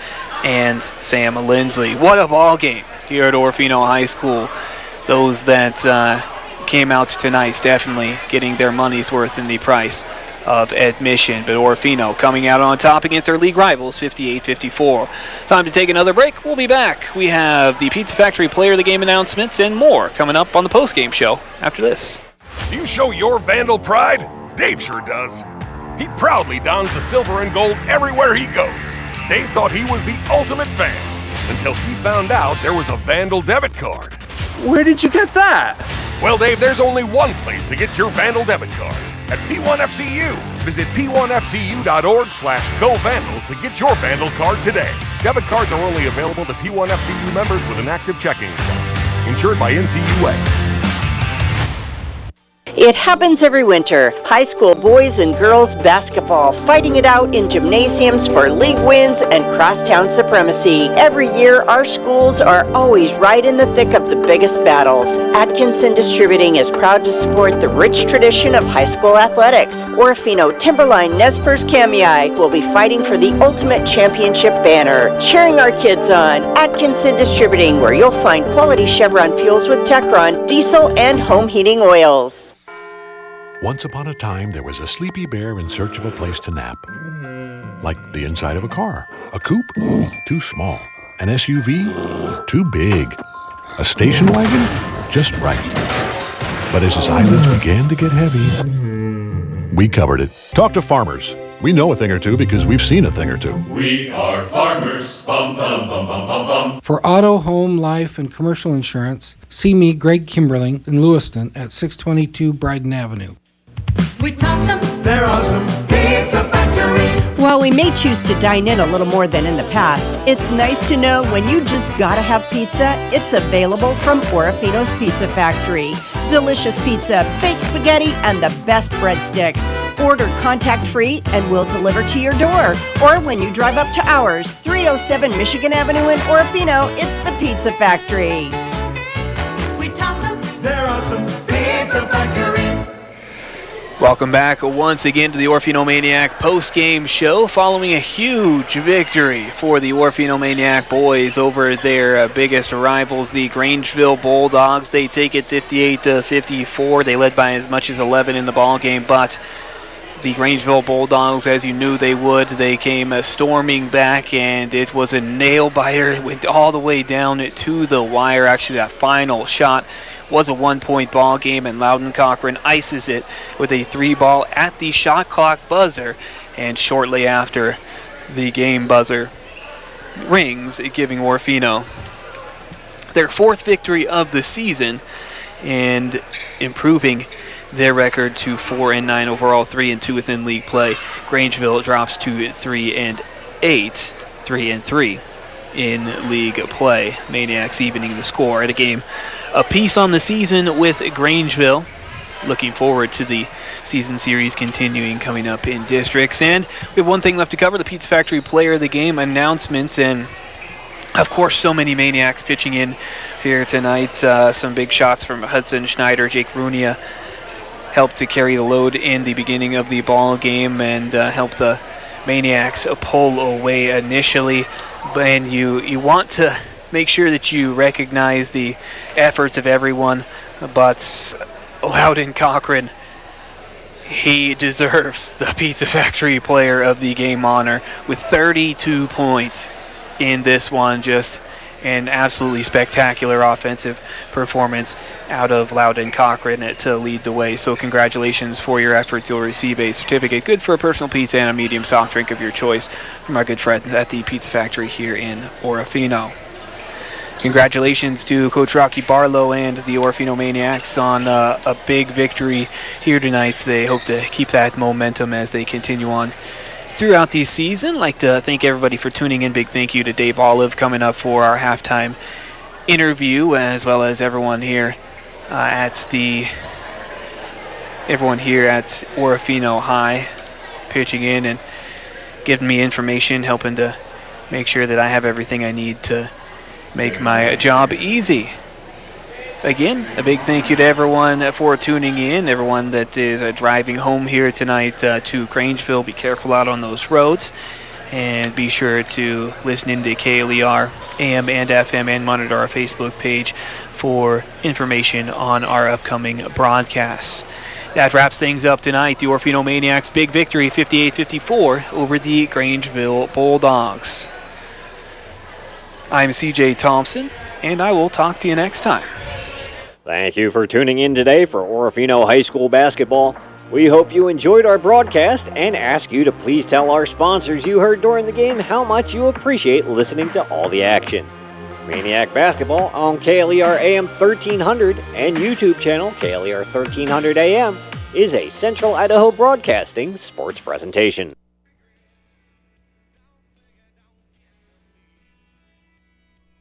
and Sam Lindsley. What a ball game here at Orofino High School. Those that came out tonight's definitely getting their money's worth in the price of admission. But Orofino coming out on top against their league rivals, 58-54. Time to take another break. We'll be back. We have the Pizza Factory Player of the Game announcements and more coming up on the post-game show after this. Do you show your Vandal pride? Dave sure does. He proudly dons the silver and gold everywhere he goes. Dave thought he was the ultimate fan until he found out there was a Vandal debit card. Where did you get that? Well, Dave, there's only one place to get your Vandal debit card. At P1FCU. Visit p1fcu.org/GoVandals to get your Vandal card today. Debit cards are only available to P1FCU members with an active checking account. Insured by NCUA. It happens every winter. High school boys and girls basketball fighting it out in gymnasiums for league wins and crosstown supremacy. Every year, our schools are always right in the thick of the biggest battles. Atkinson Distributing is proud to support the rich tradition of high school athletics. Orofino, Timberline, Nez Perce, Kamei will be fighting for the ultimate championship banner. Cheering our kids on. Atkinson Distributing, where you'll find quality Chevron fuels with Techron, diesel, and home heating oils. Once upon a time, there was a sleepy bear in search of a place to nap. Like the inside of a car. A coupe? Too small. An SUV? Too big. A station wagon? Just right. But as his eyelids began to get heavy, we covered it. Talk to farmers. We know a thing or two because we've seen a thing or two. We are farmers. Bum, bum, bum, bum, bum, bum. For auto, home, life, and commercial insurance, see me, Greg Kimberling, in Lewiston at 622 Bryden Avenue. We toss them. They're awesome. Pizza Factory. While we may choose to dine in a little more than in the past, it's nice to know when you just gotta have pizza, it's available from Orofino's Pizza Factory. Delicious pizza, baked spaghetti, and the best breadsticks. Order contact-free and we'll deliver to your door. Or when you drive up to ours, 307 Michigan Avenue in Orofino, it's the Pizza Factory. We toss them. They're awesome. Pizza Factory. Welcome back once again to the Orofino Maniac post-game show following a huge victory for the Orofino Maniac boys over their biggest rivals, the Grangeville Bulldogs. They take it 58-54. They led by as much as 11 in the ball game, but the Grangeville Bulldogs, as you knew they would, they came storming back, and it was a nail-biter. It went all the way down to the wire. Actually, that final shot was a 1-point ball game, and Loudon Cochran ices it with a 3-ball at the shot clock buzzer, and shortly after the game buzzer rings, giving Orofino their 4th victory of the season and improving their record to 4-9 overall, 3-2 within league play. Grangeville drops to 3-8, 3-3 in league play. Maniacs evening the score at a game apiece on the season with Grangeville. Looking forward to the season series continuing coming up in districts. And we have one thing left to cover, the Pizza Factory Player of the Game announcements. And of course, so many Maniacs pitching in here tonight. Some big shots from Hudson Schneider, Jake Runia helped to carry the load in the beginning of the ball game and helped the Maniacs pull away initially. And you want to make sure that you recognize the efforts of everyone, but Loudon Cochran, he deserves the Pizza Factory Player of the Game honor with 32 points in this one. Just an absolutely spectacular offensive performance out of Loudon Cochran to lead the way. So congratulations for your efforts. You'll receive a certificate good for a personal pizza and a medium soft drink of your choice from our good friends at the Pizza Factory here in Orofino. Congratulations to Coach Rocky Barlow and the Orofino Maniacs on a big victory here tonight. They hope to keep that momentum as they continue on throughout the season. I'd like to thank everybody for tuning in. Big thank you to Dave Olive coming up for our halftime interview, as well as everyone here at Orofino High pitching in and giving me information, helping to make sure that I have everything I need to make my job easy. Again, a big thank you to everyone for tuning in, everyone that is driving home here tonight to Grangeville. Be careful out on those roads, and be sure to listen in to KLER AM and FM, and monitor our Facebook page for information on our upcoming broadcasts. That wraps things up tonight. The Orofino Maniacs' big victory, 58-54, over the Grangeville Bulldogs. I'm CJ Thompson, and I will talk to you next time. Thank you for tuning in today for Orofino High School basketball. We hope you enjoyed our broadcast and ask you to please tell our sponsors you heard during the game how much you appreciate listening to all the action. Maniac Basketball on KLER AM 1300 and YouTube channel KLER 1300 AM is a Central Idaho Broadcasting sports presentation.